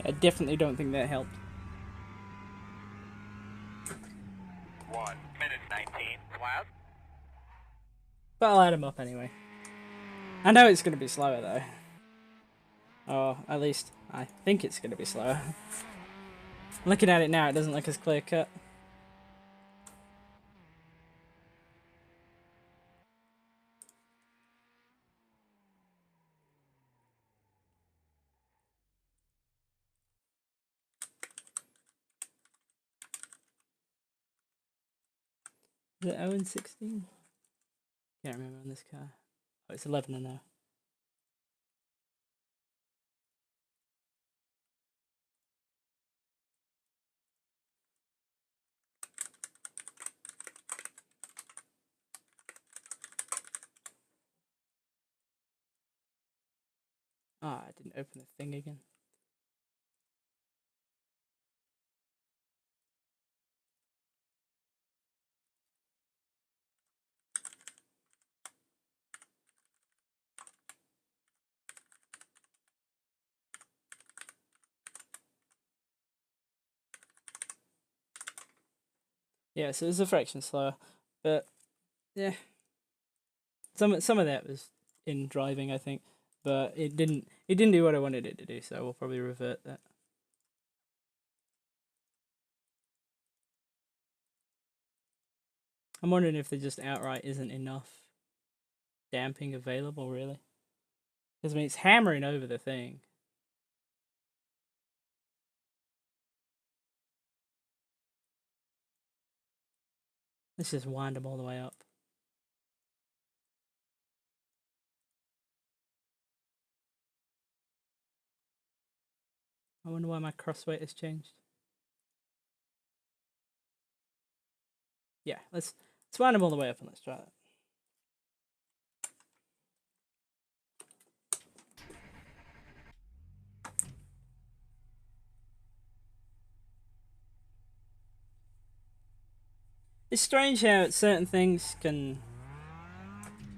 I definitely don't think that helped. 1 minute 19 flat. But I'll add them up anyway. I know it's going to be slower though. Or at least I think it's going to be slower. Looking at it now, it doesn't look as clear cut. Is it 0 and 16? Can't remember on this car. Oh, it's 11 and 0. Ah, I didn't open the thing again. Yeah, so it was a fraction slower, but yeah, some of that was in driving, I think, but it didn't do what I wanted it to do, so we'll probably revert that. I'm wondering if there just outright isn't enough damping available, really, because I mean it's hammering over the thing. Let's just wind them all the way up. I wonder why my crossweight has changed. Yeah, let's wind them all the way up and let's try that. It's strange how certain things can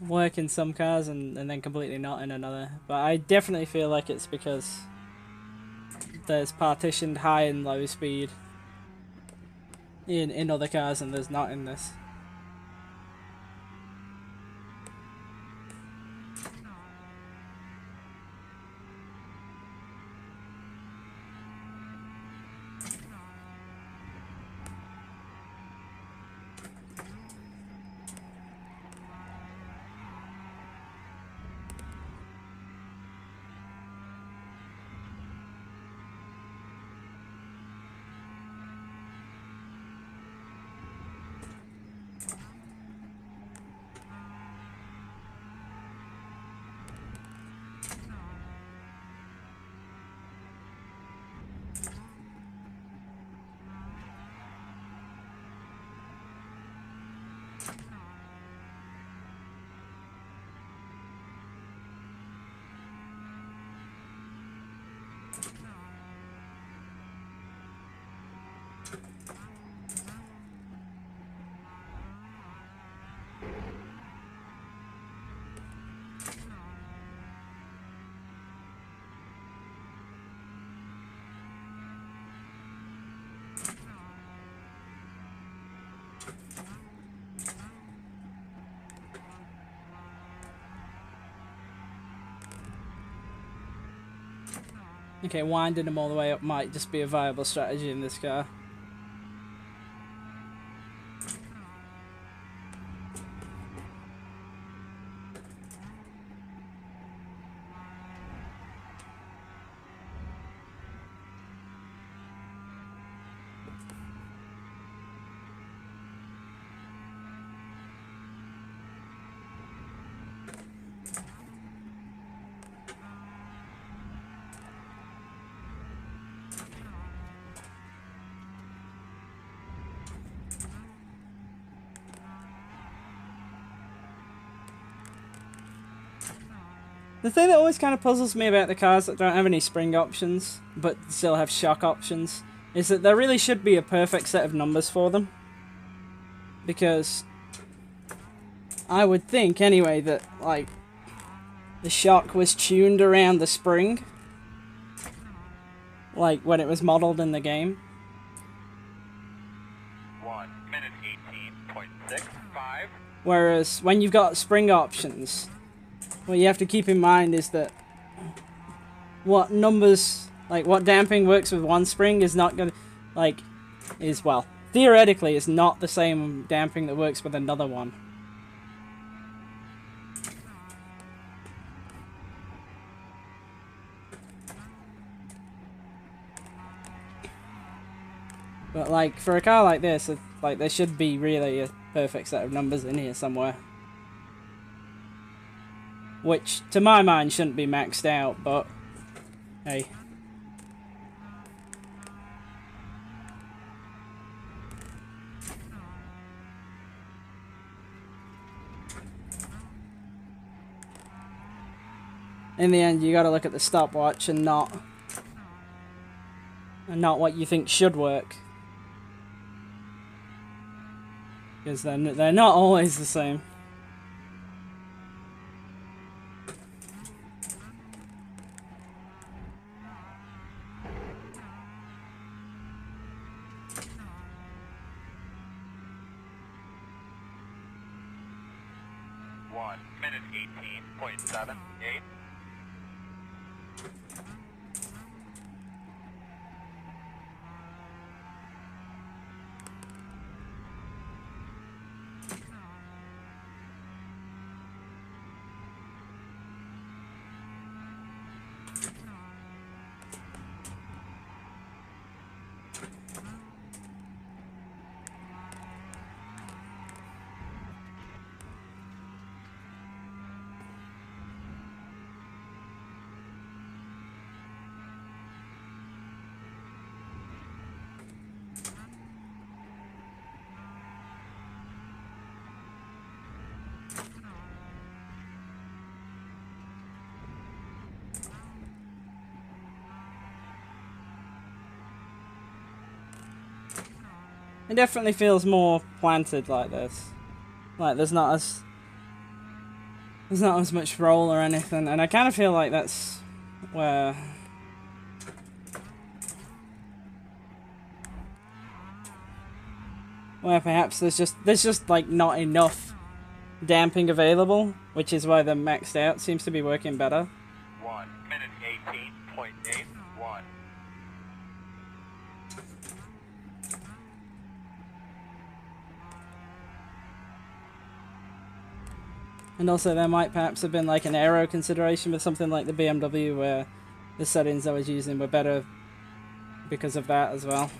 work in some cars and then completely not in another. But I definitely feel like it's because there's partitioned high and low speed in other cars and there's not in this. Okay, winding them all the way up might just be a viable strategy in this car. The thing that always kind of puzzles me about the cars that don't have any spring options, but still have shock options, is that there really should be a perfect set of numbers for them. Because I would think anyway that like the shock was tuned around the spring, like when it was modeled in the game. 1 minute 18.65. Whereas when you've got spring options, what you have to keep in mind is that what numbers, like what damping works with one spring is not gonna, like, is, well, theoretically is not the same damping that works with another one. But like for a car like this, like there should be really a perfect set of numbers in here somewhere. Which, to my mind, shouldn't be maxed out, but hey. In the end, you gotta look at the stopwatch and not what you think should work. Because they're not always the same. One minute 18.78. It definitely feels more planted like this. Like there's not as much roll or anything, and I kind of feel like that's where perhaps there's just like not enough damping available, which is why the maxed out seems to be working better. 1 minute 18.81. And also there might perhaps have been like an aero consideration with something like the BMW where the settings I was using were better because of that as well.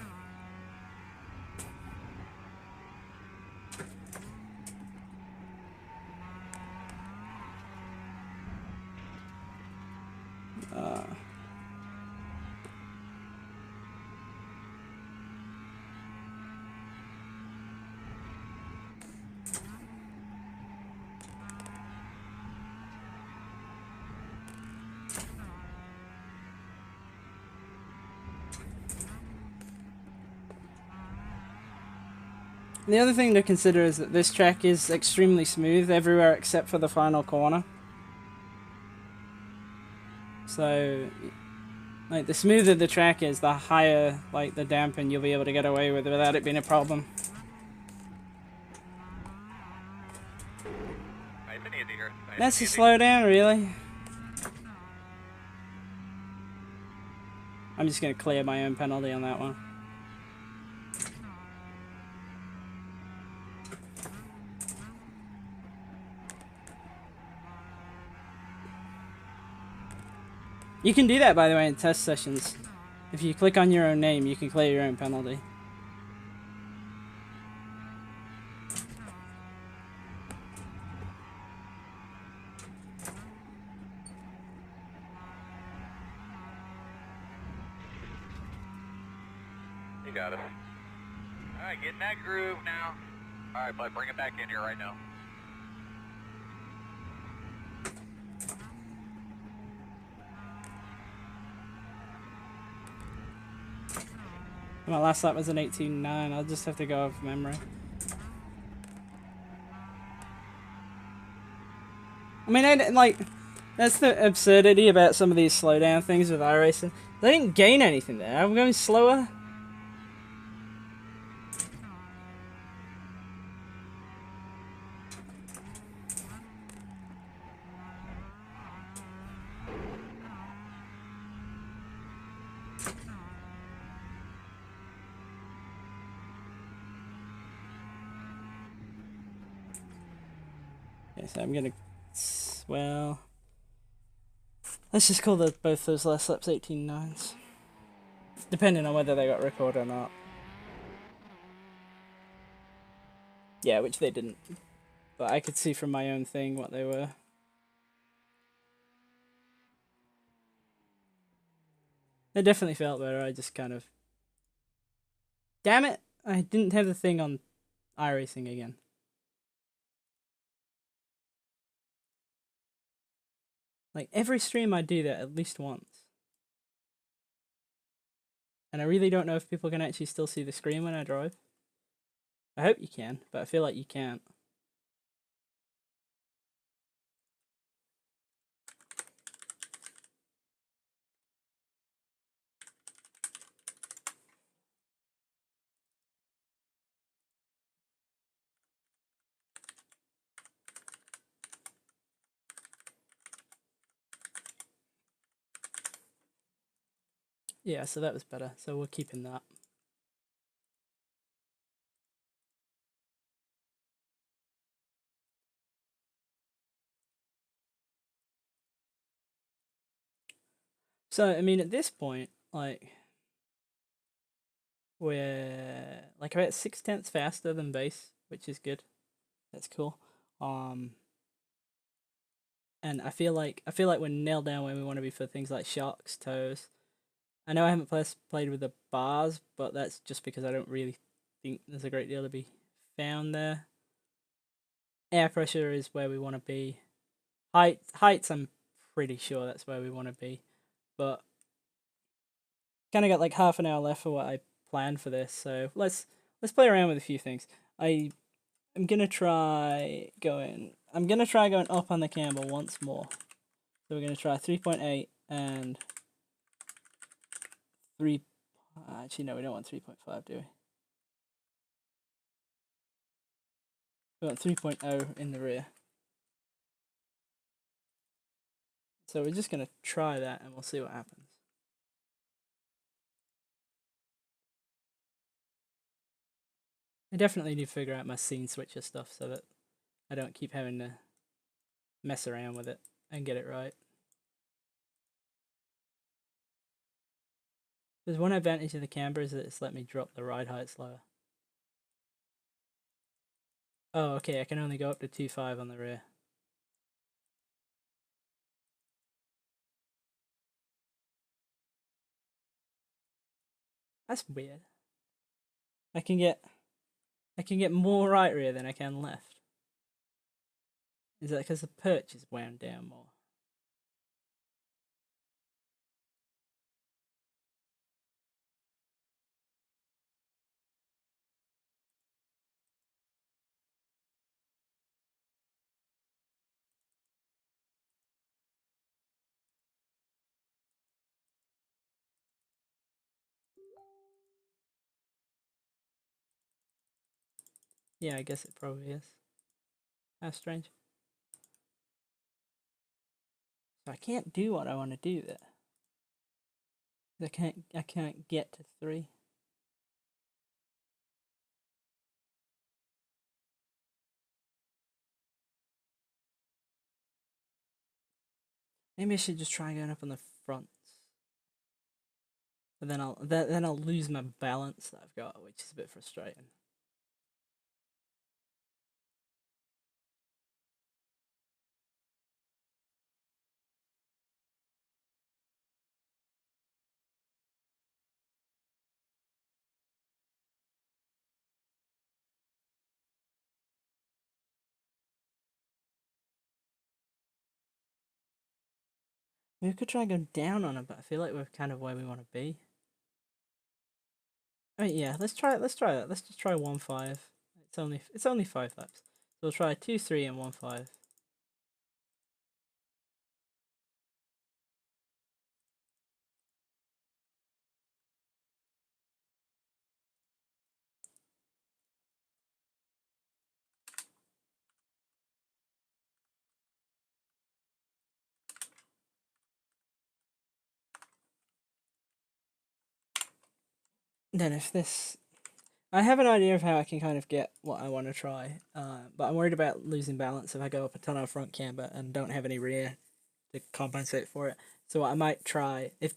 The other thing to consider is that this track is extremely smooth everywhere except for the final corner. So, like, the smoother the track is, the higher, like, the damping you'll be able to get away with without it being a problem. Nice and easy here. Nice That's and a easy. slowdown, really. I'm just going to clear my own penalty on that one. You can do that, by the way, in test sessions. If you click on your own name, you can clear your own penalty. You got it. Alright, get in that groove now. Alright, bud, bring it back in here right now. My last lap was an 18.9. I'll just have to go off memory. I mean, like, that's the absurdity about some of these slowdown things with iRacing. They didn't gain anything there. I'm going slower. Okay, so I'm gonna, well, let's just call both those last laps 18.9s. Depending on whether they got recorded or not. Yeah, which they didn't. But I could see from my own thing what they were. It definitely felt better. I just kind of... Damn it! I didn't have the thing on iRacing again. Like, every stream I do that at least once. And I really don't know if people can actually still see the screen when I drive. I hope you can, but I feel like you can't. Yeah, so that was better. So we're keeping that. So, I mean, at this point, like, we're like about 6/10 faster than base, which is good. That's cool. And I feel like we're nailed down where we want to be for things like shocks, toes. I know I haven't played with the bars, but that's just because I don't really think there's a great deal to be found there. Air pressure is where we want to be. Heights, I'm pretty sure that's where we want to be, but kind of got like half an hour left for what I planned for this, so let's play around with a few things. I'm gonna try going. I'm gonna try going up on the camber once more. So we're gonna try 3.8 and 3. Actually, no, we don't want 3.5, do we? We want 3.0 in the rear. So we're just gonna try that and we'll see what happens. I definitely need to figure out my scene switcher stuff so that I don't keep having to mess around with it and get it right. There's one advantage of the camber is that it's let me drop the ride height slower. Oh, okay, I can only go up to 2.5 on the rear. That's weird. I can get more right rear than I can left. Is that because the perch is wound down more? Yeah, I guess it probably is. How strange. So I can't do what I want to do there. I can't get to 3. Maybe I should just try going up on the fronts. But then I'll lose my balance that I've got, which is a bit frustrating. We could try going down on it, but I feel like we're kind of where we want to be. Oh yeah, let's try it. Let's try that. Let's just try 1.5. It's only 5 laps. So we'll try 2.3 and 1.5. then if this, I have an idea of how I can kind of get what I want to try, but I'm worried about losing balance if I go up a ton of front camber and don't have any rear to compensate for it. So what I might try, if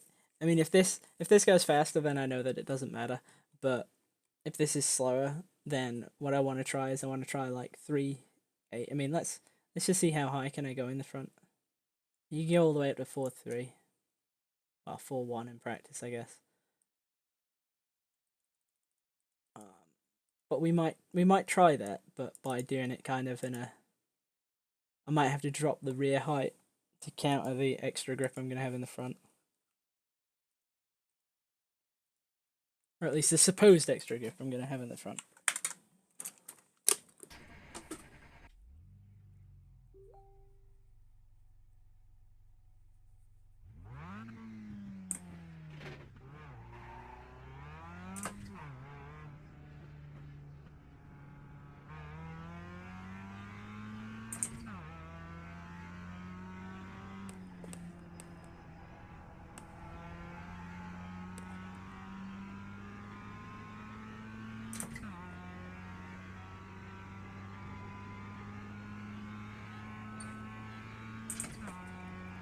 this goes faster, then I know that it doesn't matter. But if this is slower, then what I want to try is I want to try like 3.8. I mean, let's just see how high can I go in the front. You can go all the way up to 4.3. Well, 4.1 in practice, I guess. But we might try that, but by doing it kind of in a, I might have to drop the rear height to counter the extra grip I'm gonna have in the front, or at least the supposed extra grip I'm gonna have in the front.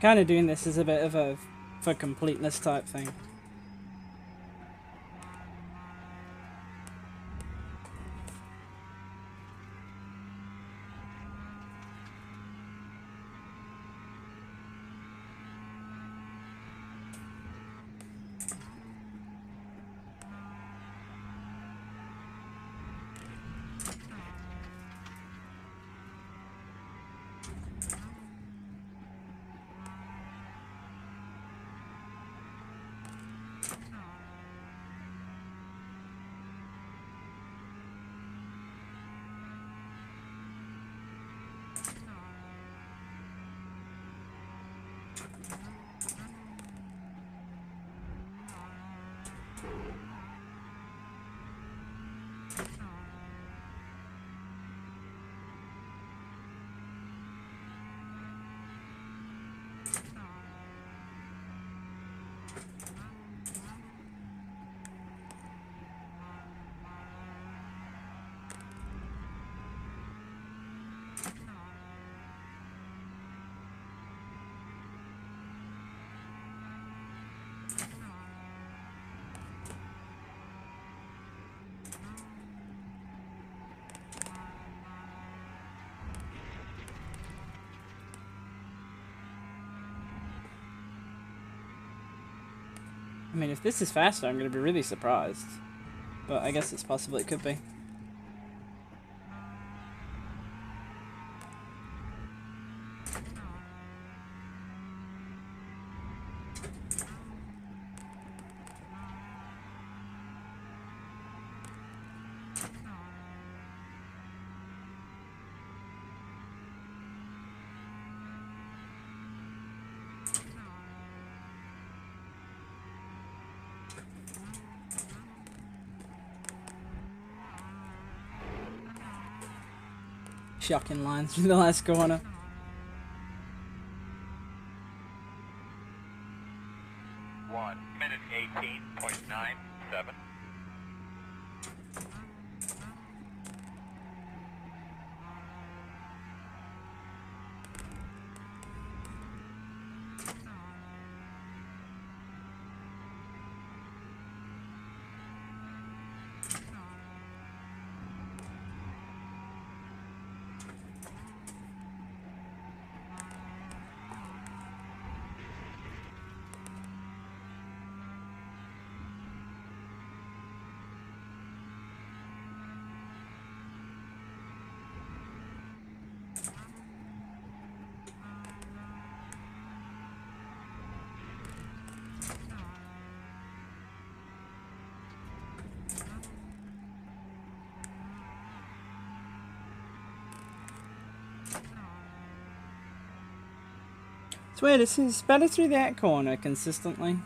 Kind of doing this is a bit of a for completeness type thing. I mean, if this is faster, I'm gonna be really surprised. But I guess it's possible it could be. Shocking lines through the last corner. One minute 18.97. It's weird, it's better through that corner consistently.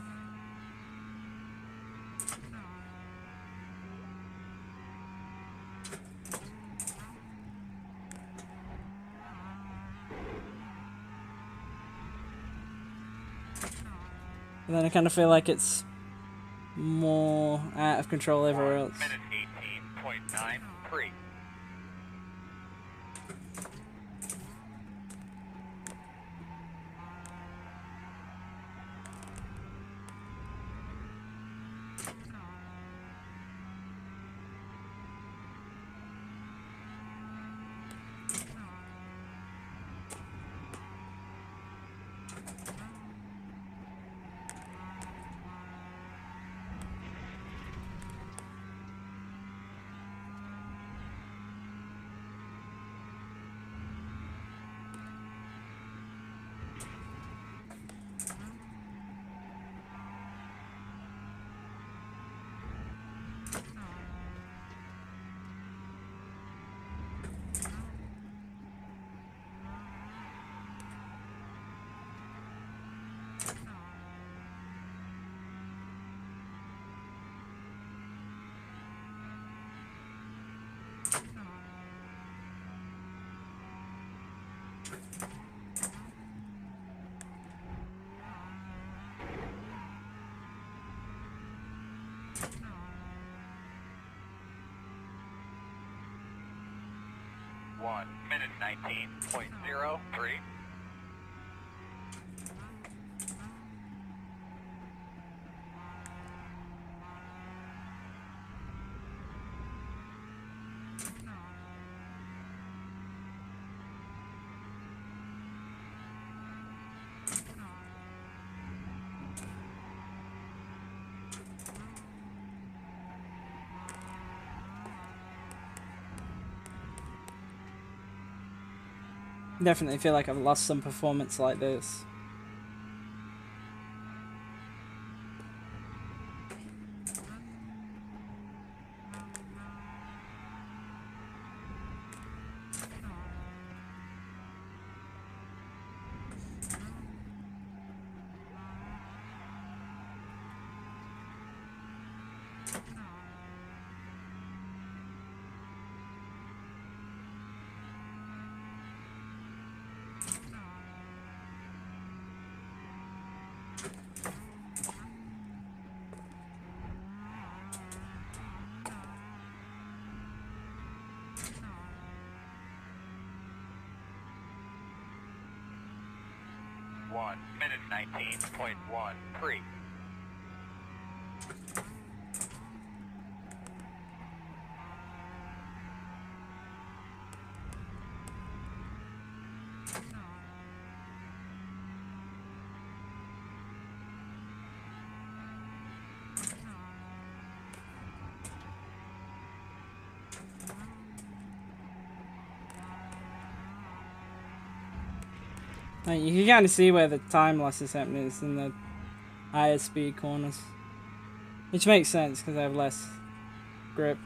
And then I kind of feel like it's more out of control everywhere else. 1:18.93. One minute 19.03. Definitely feel like I've lost some performance like this. One minute 19.13. Like, you can kind of see where the time loss is happening is in the higher speed corners. Which makes sense because I have less grip.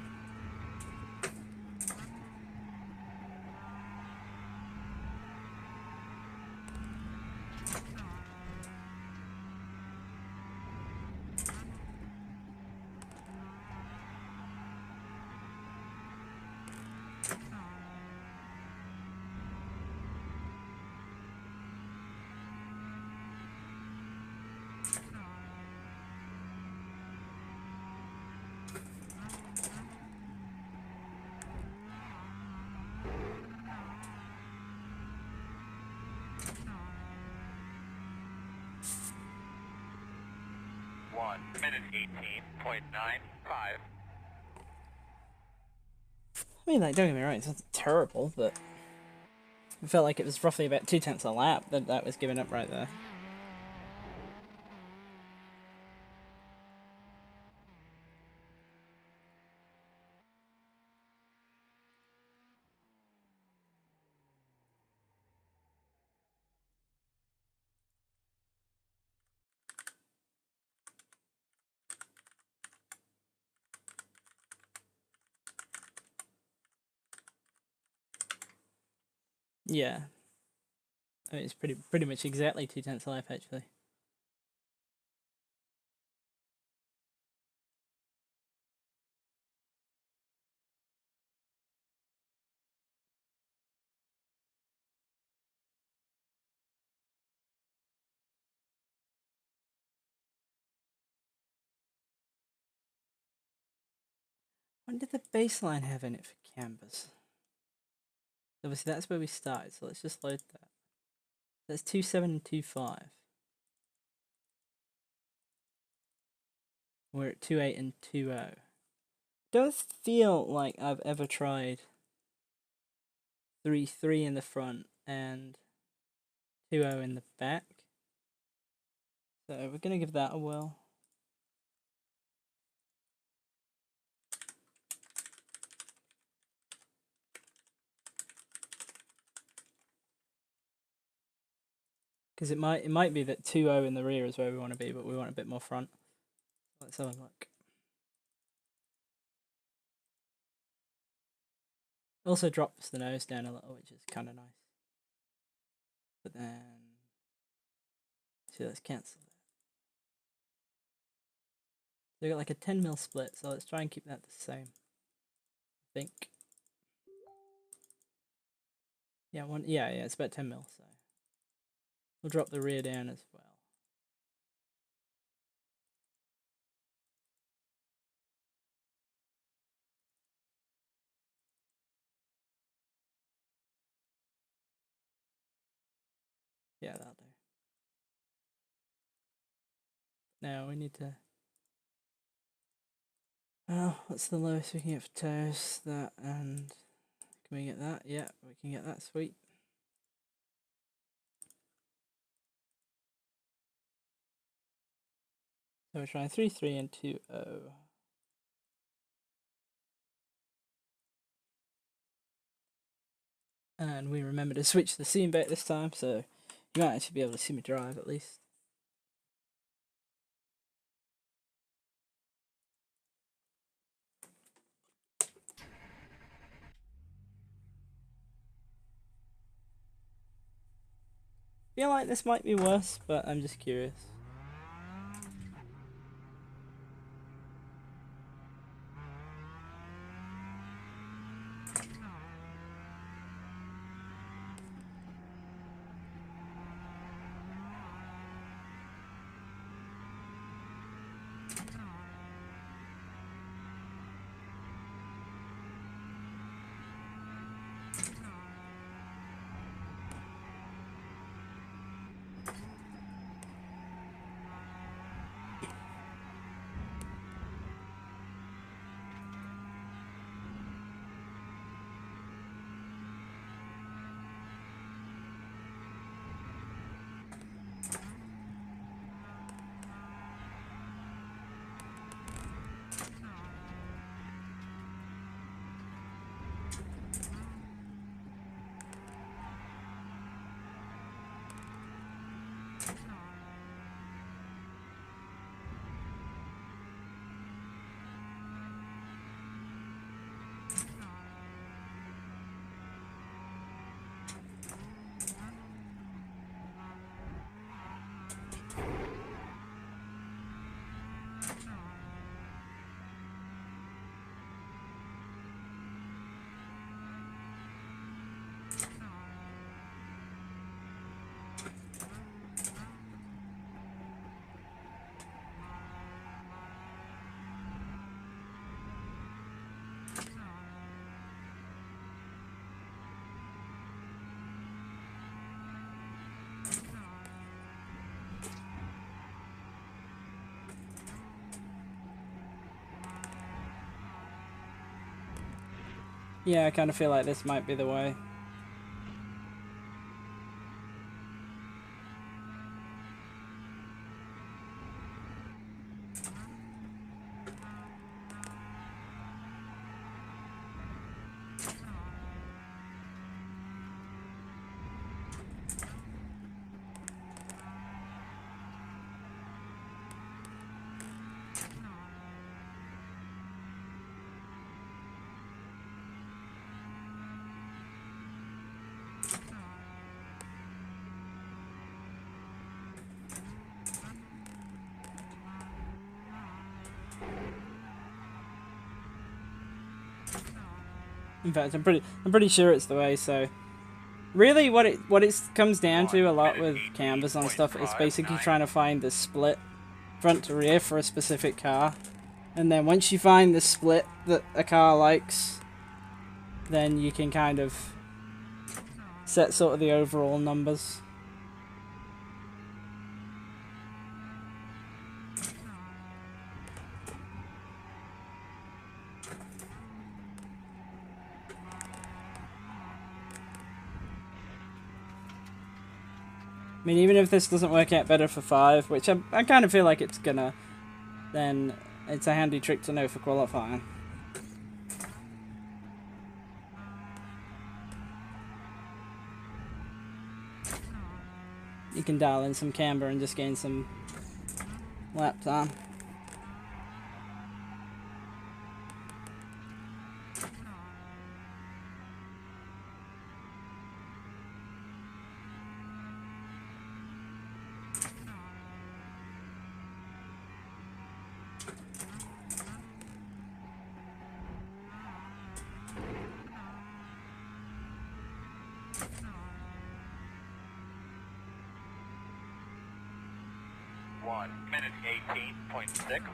One minute 18.95. I mean, like, don't get me wrong, it's not terrible, but it felt like it was roughly about 2/10 a lap that was given up right there. Yeah. I mean, it's pretty much exactly 2/10 a lap, actually. What did the baseline have in it for cambers? Obviously that's where we started, so let's just load that. That's 2.7 and 2.5. We're at 2.8 and 2.0. Don't feel like I've ever tried 3.3 in the front and 2.0 in the back. So we're going to give that a whirl. Because it might be that 2.0 in the rear is where we want to be, but we want a bit more front. Let's have a look. Also drops the nose down a little, which is kind of nice. But then, so let's cancel that. So we got like a 10mm split, so let's try and keep that the same. I think. Yeah, yeah, it's about 10mm, so we'll drop the rear down as well. Yeah, that'll do. Now we need to. Oh, what's the lowest we can get for toes? That, and can we get that? Yeah, we can get that. Sweet. So we're trying 3.3 and 2.0. And we remember to switch the scene back this time, so you might actually be able to see me drive at least. Feel like this might be worse, but I'm just curious. Yeah, I kind of feel like this might be the way. In fact, I'm pretty sure it's the way. So, really, what it comes down to a lot with canvas on stuff is basically trying to find the split front to rear for a specific car. And then once you find the split that a car likes, then you can kind of set sort of the overall numbers. I mean, even if this doesn't work out better for 5, which I kind of feel like it's gonna, then it's a handy trick to know for qualifying. You can dial in some camber and just gain some lap time. Minute 18.66.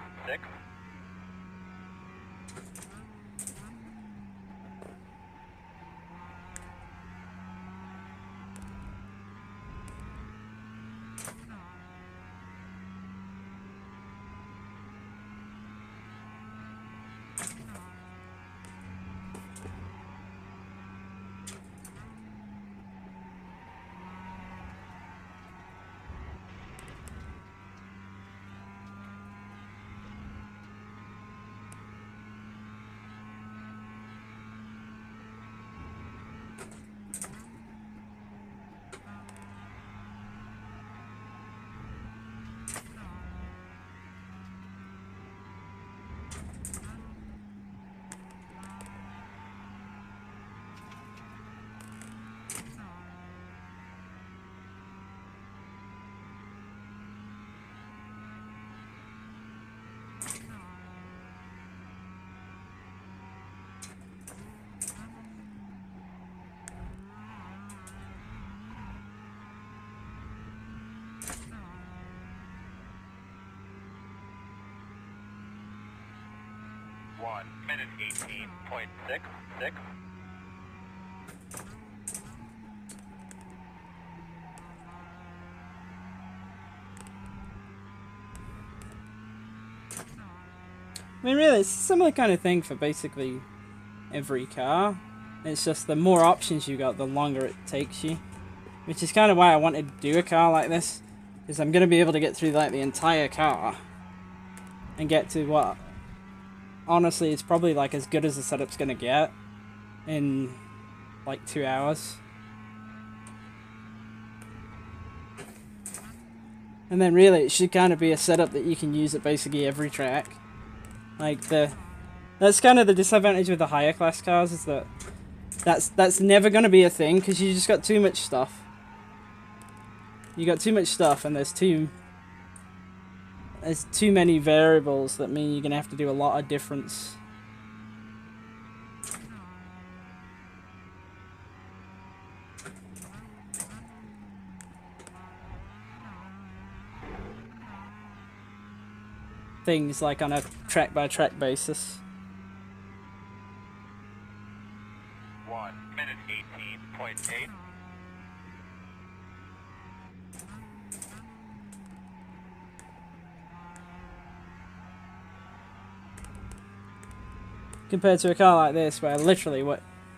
Minute 18.66. I mean, really, it's a similar kind of thing for basically every car. It's just the more options you got, the longer it takes you. Which is kind of why I wanted to do a car like this. Because I'm going to be able to get through like the entire car. And get to what, honestly, it's probably like as good as the setup's going to get. In like 2 hours. And then really, it should kind of be a setup that you can use at basically every track. Like that's kind of the disadvantage with the higher class cars, is that that's never going to be a thing, because you just got too much stuff. You got too much stuff, and there's too many variables that mean you're going to have to do a lot of difference. Things like on a track by track basis. 1 minute 18.8. Compared to a car like this, where literally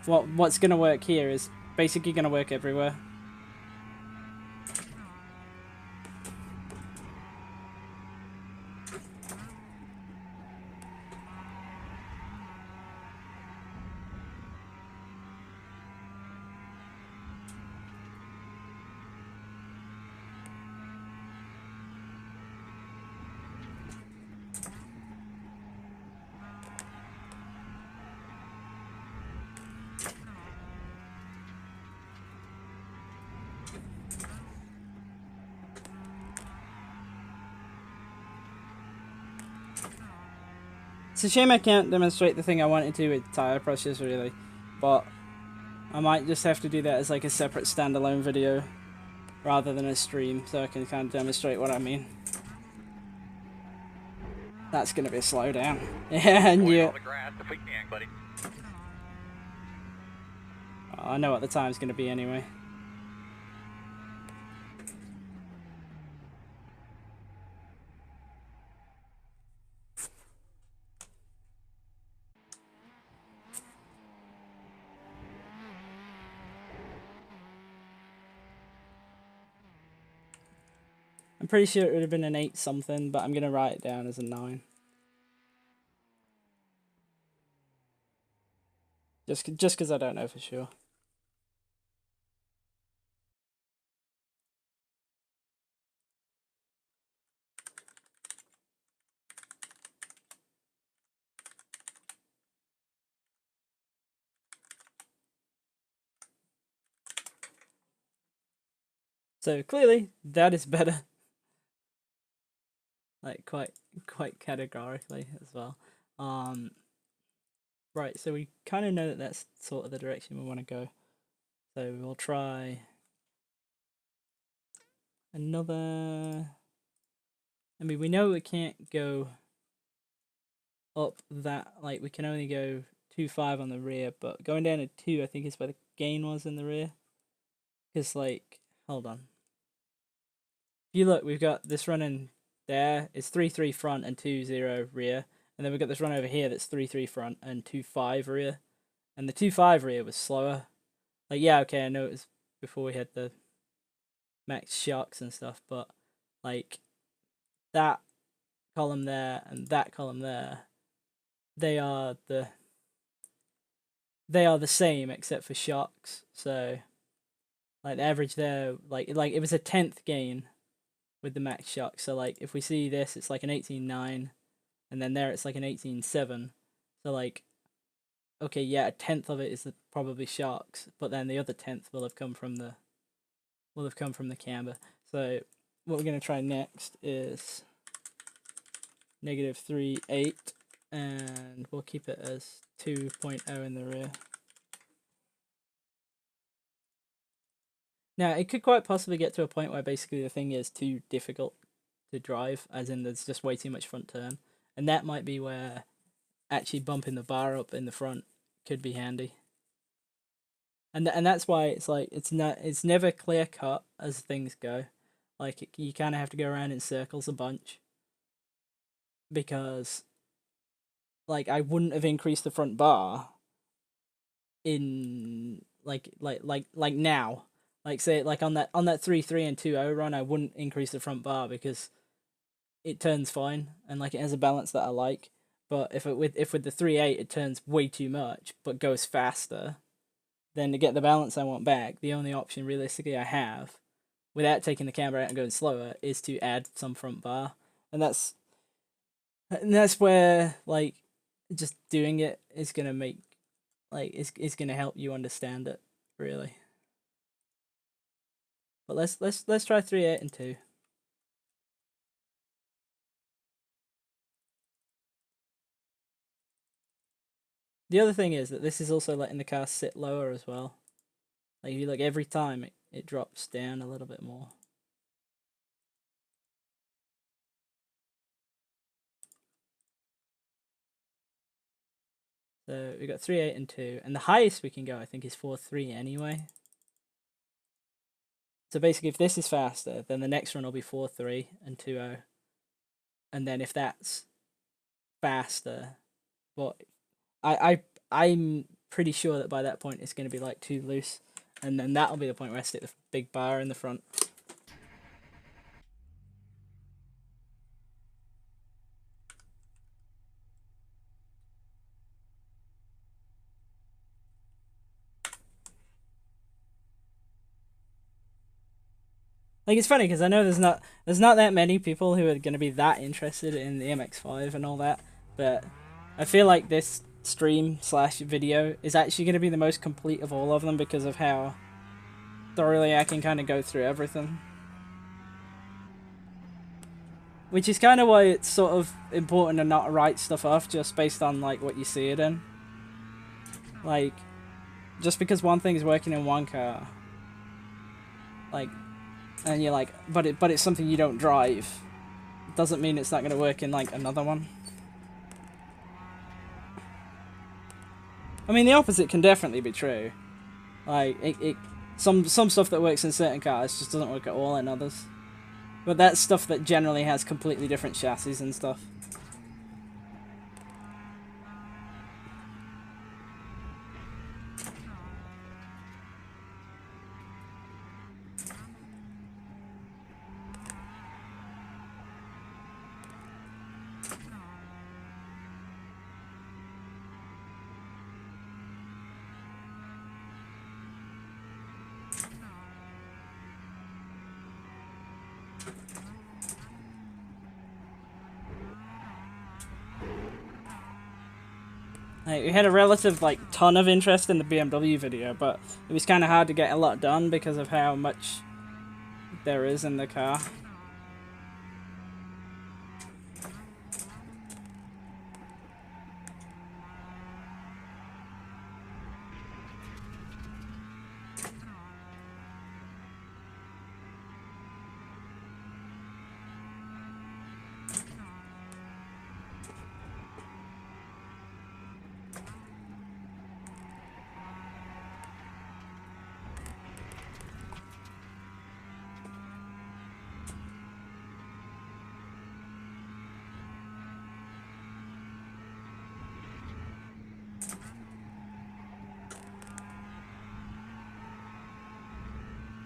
what's going to work here is basically going to work everywhere. It's a shame I can't demonstrate the thing I wanted to with tire pressures, really, but I might just have to do that as like a separate standalone video rather than a stream, so I can kind of demonstrate what I mean. That's gonna be a slowdown. Yeah, and Avoid you. all the grass if we can, buddy. Oh, I know what the time's gonna be anyway. I'm pretty sure it would have been an 8 something, but I'm gonna write it down as a 9. Just because I don't know for sure. So clearly that is better. Like quite categorically as well. Right, so we kind of know that that's sort of the direction we want to go. So we'll try another. I mean, we know we can't go up that, like, we can only go 2.5 on the rear, but going down to 2, I think is where the gain was in the rear. Because, like, hold on. If you look, we've got this running there, it's 3.3 front and 2.0 rear. And then we've got this run over here that's 3.3 front and 2.5 rear. And the 2.5 rear was slower. Like, yeah, okay, I know it was before we had the max shocks and stuff, but, like, that column there and that column there, they are the same except for shocks. So, like, the average there, like it was a 10th gain with the max shock. So, like, if we see this, it's like an 18.9, and then there it's like an 18.7. So, like, okay, yeah, a 10th of it is probably shocks, but then the other 10th will have come from the camber. So what we're gonna try next is -3.8, and we'll keep it as 2.0 in the rear. Now, it could quite possibly get to a point where basically the thing is too difficult to drive, as in there's just way too much front turn, and that might be where actually bumping the bar up in the front could be handy. And that's why it's like it's never clear cut as things go. Like, you kind of have to go around in circles a bunch, because, like, I wouldn't have increased the front bar in like now. Like, say, like on that 3.3 and 2.0 run, I wouldn't increase the front bar because it turns fine and, like, it has a balance that I like. But if with the 3.8 it turns way too much but goes faster, then to get the balance I want back, the only option realistically I have, without taking the camber out and going slower, is to add some front bar. And that's where, like, just doing it is gonna make, like, is gonna help you understand it, really. But let's try 3.8 and 2. The other thing is that this is also letting the car sit lower as well. Like, if you look, every time it drops down a little bit more. So we got 3.8 and 2, and the highest we can go, I think, is 4.3 anyway. So basically, if this is faster, then the next one will be 4.3 and 2.0. And then if that's faster, but I'm pretty sure that by that point it's going to be, like, too loose, and then that'll be the point where I stick the big bar in the front. Like, it's funny because I know there's not that many people who are going to be that interested in the MX-5 and all that, but I feel like this stream/video is actually going to be the most complete of all of them because of how thoroughly I can kind of go through everything. Which is kind of why it's sort of important to not write stuff off just based on, like, what you see it in. Like, just because one thing is working in one car, like, and you're like, but it's something you don't drive, doesn't mean it's not going to work in, like, another one. I mean, the opposite can definitely be true. Like, some stuff that works in certain cars just doesn't work at all in others. But that's stuff that generally has completely different chassis and stuff. Like, we had a relative, like, ton of interest in the BMW video, but it was kind of hard to get a lot done because of how much there is in the car.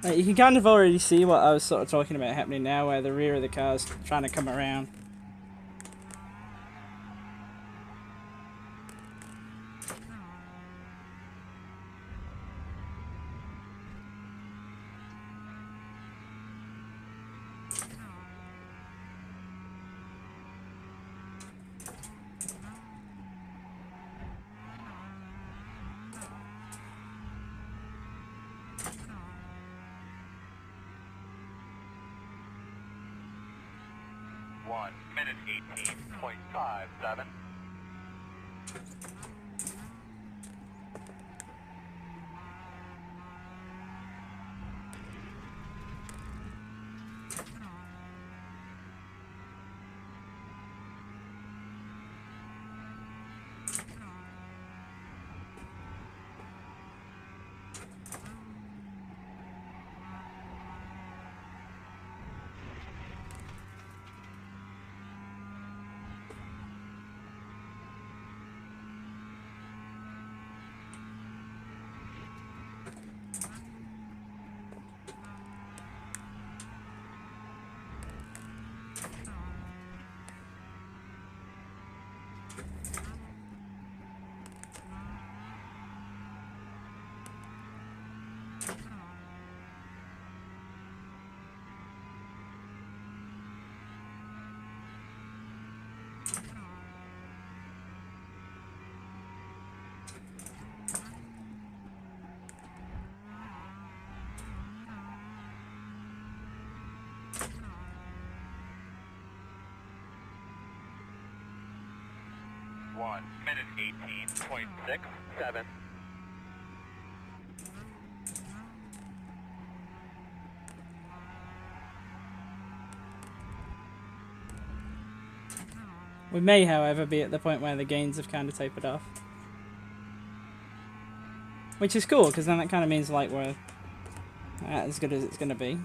Like, you can kind of already see what I was sort of talking about happening now, where the rear of the car's trying to come around. Minute 18.57. Minute 18.67. We may, however, be at the point where the gains have kind of tapered off. Which is cool, because then that kind of means, like, we're as good as it's going to be.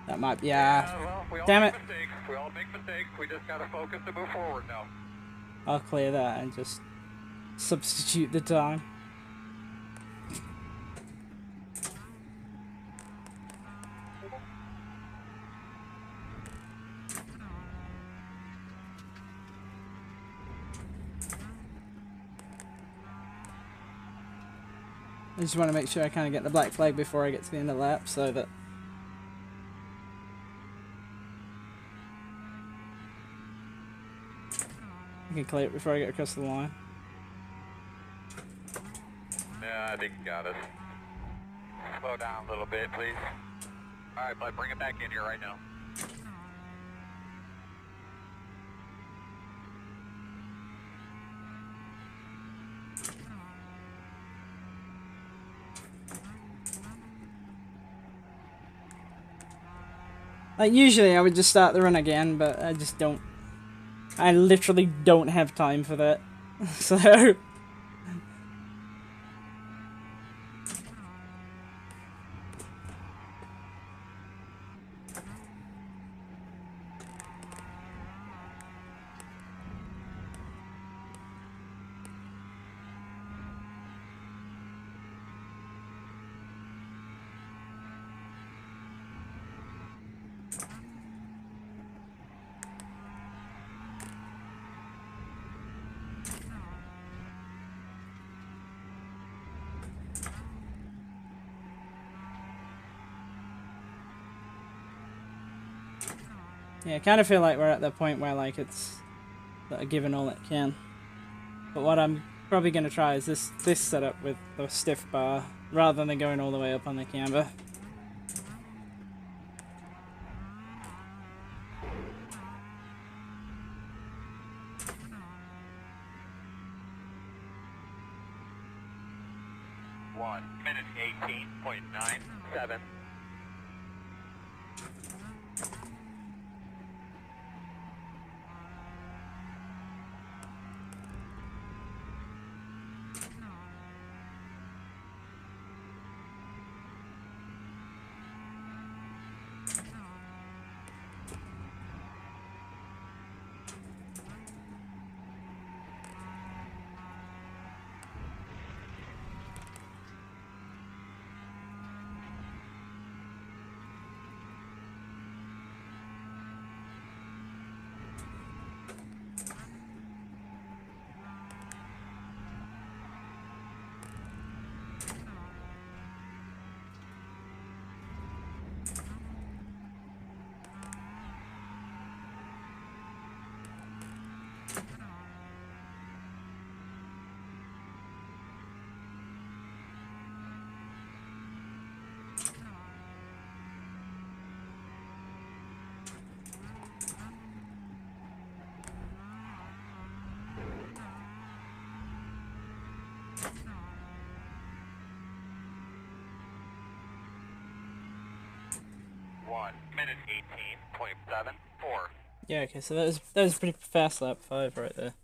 That might be, Well, damn it. We all make mistakes. We just gotta focus to move forward now. I'll clear that and just substitute the time. I just want to make sure I kind of get the black flag before I get to the end of the lap, so that I can clear it before I get across the line. Yeah, I think you got us. Slow down a little bit, please. Alright, bud, bring it back in here right now. Like, usually I would just start the run again, but I just don't. I literally don't have time for that. So... Yeah, I kind of feel like we're at the point where like it's given all it can. But what I'm probably going to try is this setup with the stiff bar, rather than going all the way up on the camber. One minute 18.97. One minute 18.74. Yeah, okay, so that was a pretty fast lap 5 right there.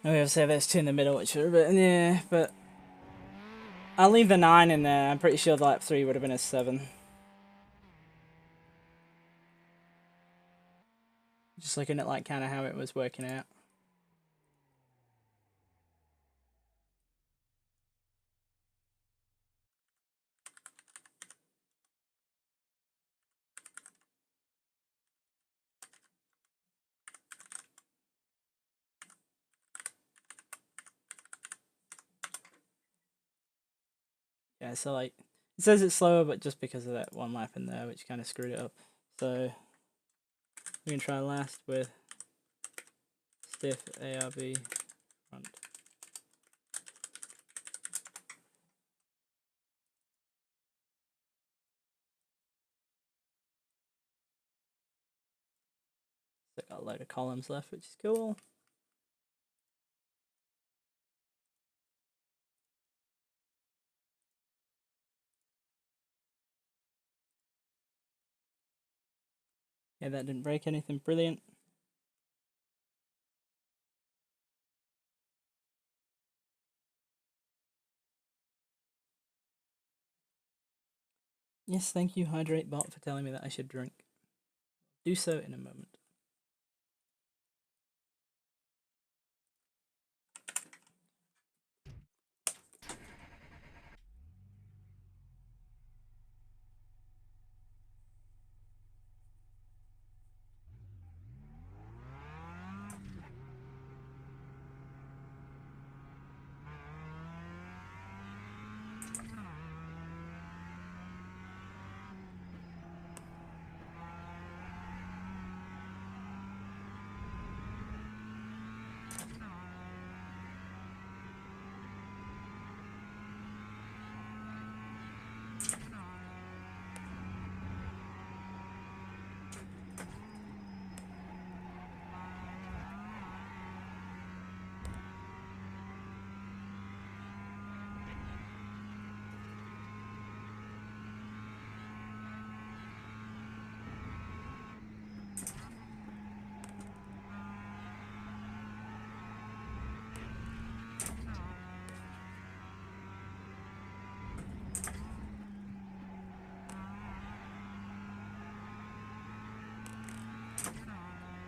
I would say there's 2 in the middle, which are a bit, yeah, but I'll leave the 9 in there. I'm pretty sure the lap 3 would have been a 7. Just looking at like kind of how it was working out. Yeah, so like it says it's slower, but just because of that one lap in there, which kind of screwed it up. So we can try last with stiff ARB front. So got a load of columns left, which is cool. Yeah, that didn't break anything. Brilliant. Yes, thank you, Hydrate Bot, for telling me that I should drink. Do so in a moment.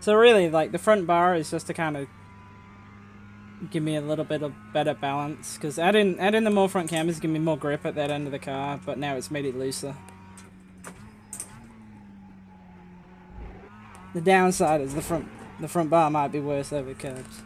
So really, like, the front bar is just to kind of give me a little bit of better balance, because adding the more front cameras give me more grip at that end of the car, but now it's made it looser. The downside is the front bar might be worse over curbs.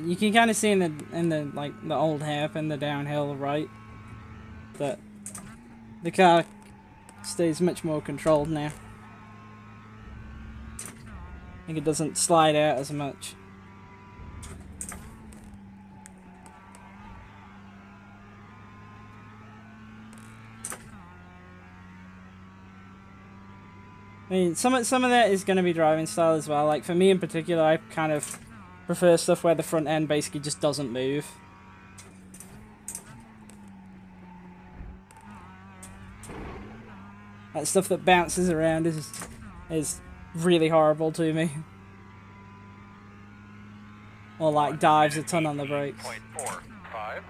You can kind of see in the like the old hairpin, the downhill right, that the car stays much more controlled now. I think it doesn't slide out as much. I mean, some of that is going to be driving style as well. Like for me in particular, I kind of prefer stuff where the front end basically just doesn't move. That stuff that bounces around is really horrible to me. Or like dives a ton on the brakes. 0.45.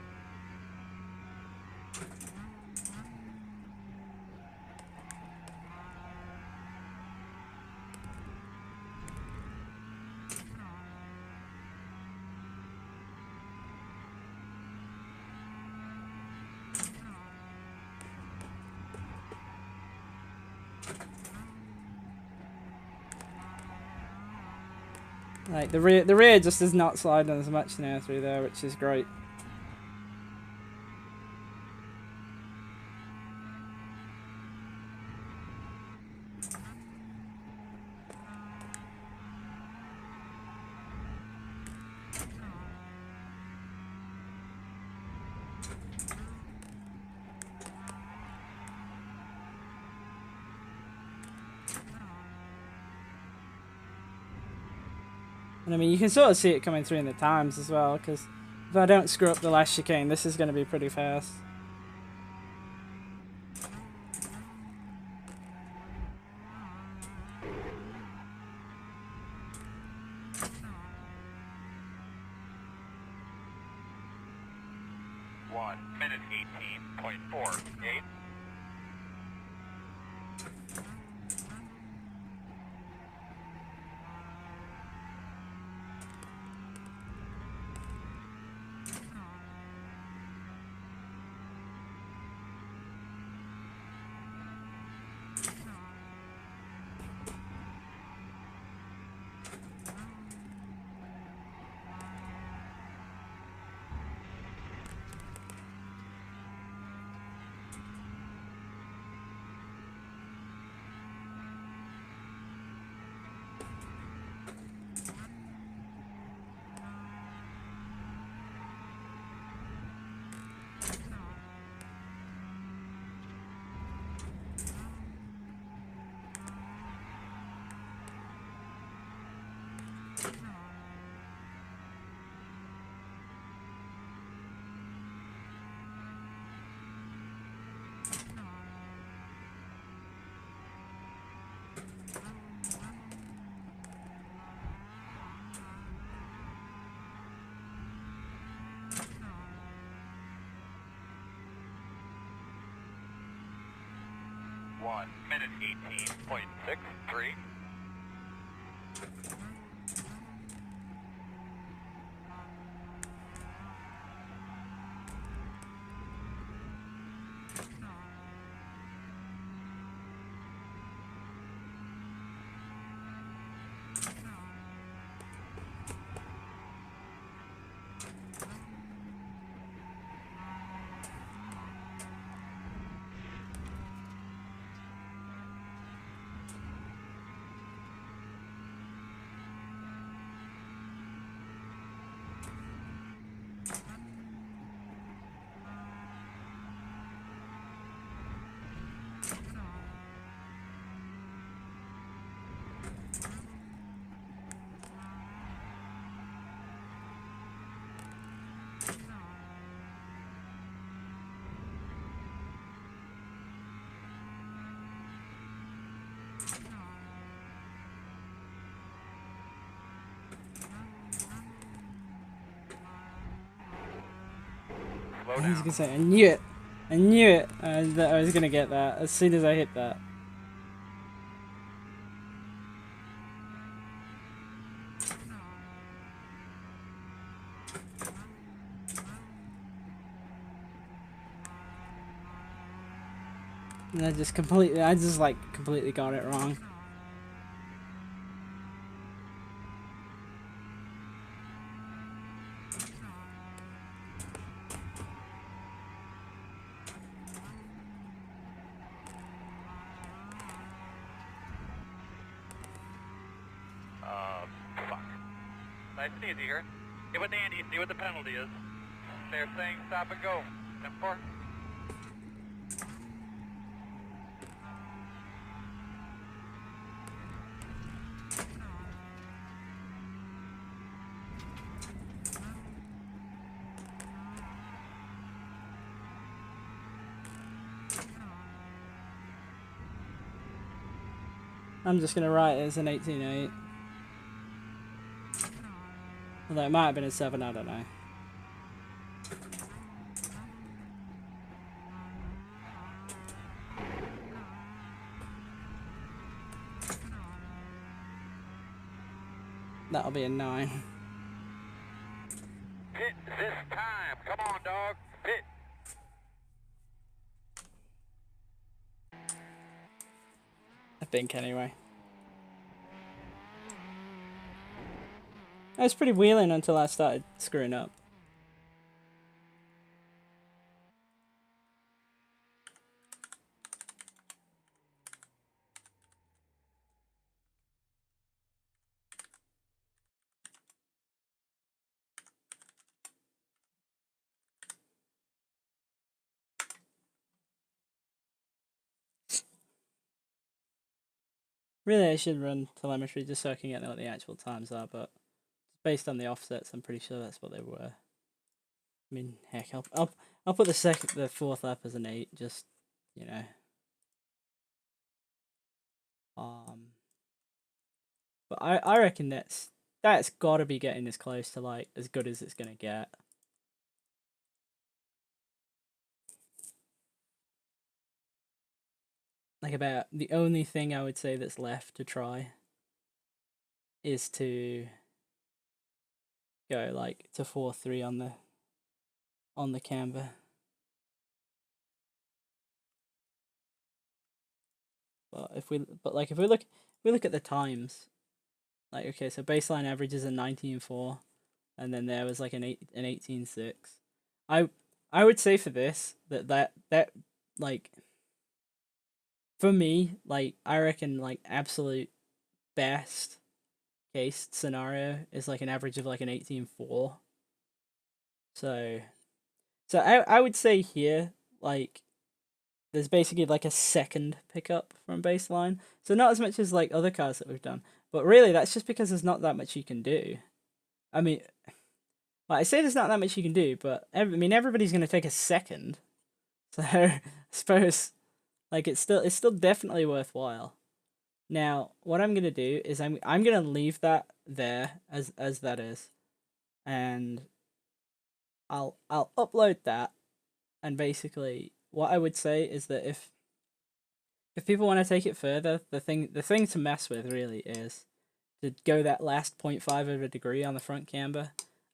Like the rear just is not sliding as much now through there, which is great. And I mean, you can sort of see it coming through in the times as well, because if I don't screw up the last chicane, this is going to be pretty fast. One minute 18.48. One minute 18.63. slow I was down. gonna say, I knew it. I knew it. I was gonna get that as soon as I hit that. And I just completely got it wrong. Fuck. Nice and easy here. Get with Andy, see what the penalty is. They're saying stop and go. 10-4. I'm just gonna write it as an 18.8. Although it might have been a 7, I don't know. That'll be a 9. Pit this time. Come on, dog. Pit. I think, anyway. I was pretty wheeling until I started screwing up. Really, I should run telemetry just so I can get what the actual times are, but based on the offsets, I'm pretty sure that's what they were. I mean, heck, I'll put the fourth lap as an 8, just, you know. But I reckon that's got to be getting as close to like as good as it's gonna get. Like about the only thing I would say that's left to try is to go like to 4.3 on the camber. But if we look at the times, like okay, so baseline average is a 19.4, and then there was like an 18.6. I would say for this that like for me, like I reckon like absolute best case scenario is like an average of like an 18.4. So I would say here like there's basically like a second pickup from baseline. So not as much as like other cars that we've done, but really that's just because there's not that much you can do. I mean, like I say there's not that much you can do, but I mean everybody's gonna take a second, so I suppose like it's still definitely worthwhile. Now, what I'm gonna do is I'm gonna leave that there as that is, and I'll upload that, and basically what I would say is that if people want to take it further, the thing to mess with really is to go that last 0.5 of a degree on the front camber,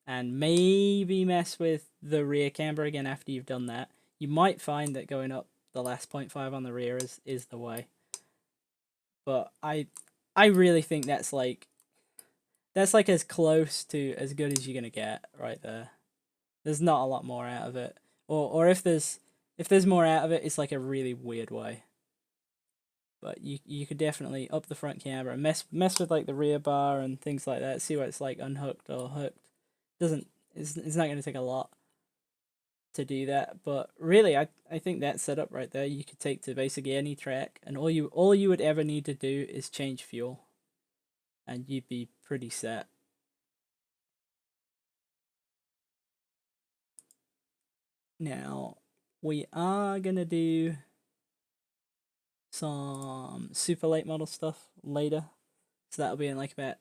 and maybe mess with the rear camber again after you've done that. You might find that going up the last 0.5 on the rear is the way. But I really think that's like as close to as good as you're gonna get right there. There's not a lot more out of it, or if there's more out of it, it's like a really weird way. But you could definitely up the front camera and mess with like the rear bar and things like that. See what it's like unhooked or hooked. It's not gonna take a lot to do that, but really I think that setup right there you could take to basically any track, and all you would ever need to do is change fuel, and you'd be pretty set. Now we are gonna do some super late model stuff later, so that'll be in like about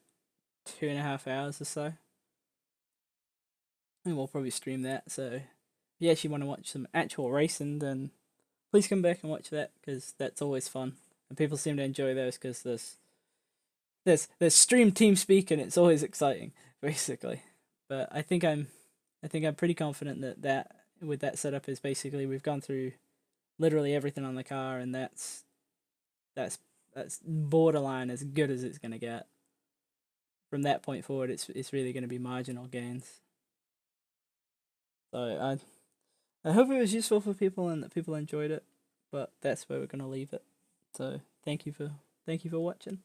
2.5 hours or so, and we'll probably stream that. So you actually want to watch some actual racing, then please come back and watch that because that's always fun. And people seem to enjoy those because there's stream team speak and it's always exciting, basically. But I think I'm pretty confident that with that setup is basically we've gone through literally everything on the car, and that's that's borderline as good as it's gonna get. From that point forward, it's really gonna be marginal gains. So I hope it was useful for people and that people enjoyed it. But that's where we're gonna leave it. So thank you for watching.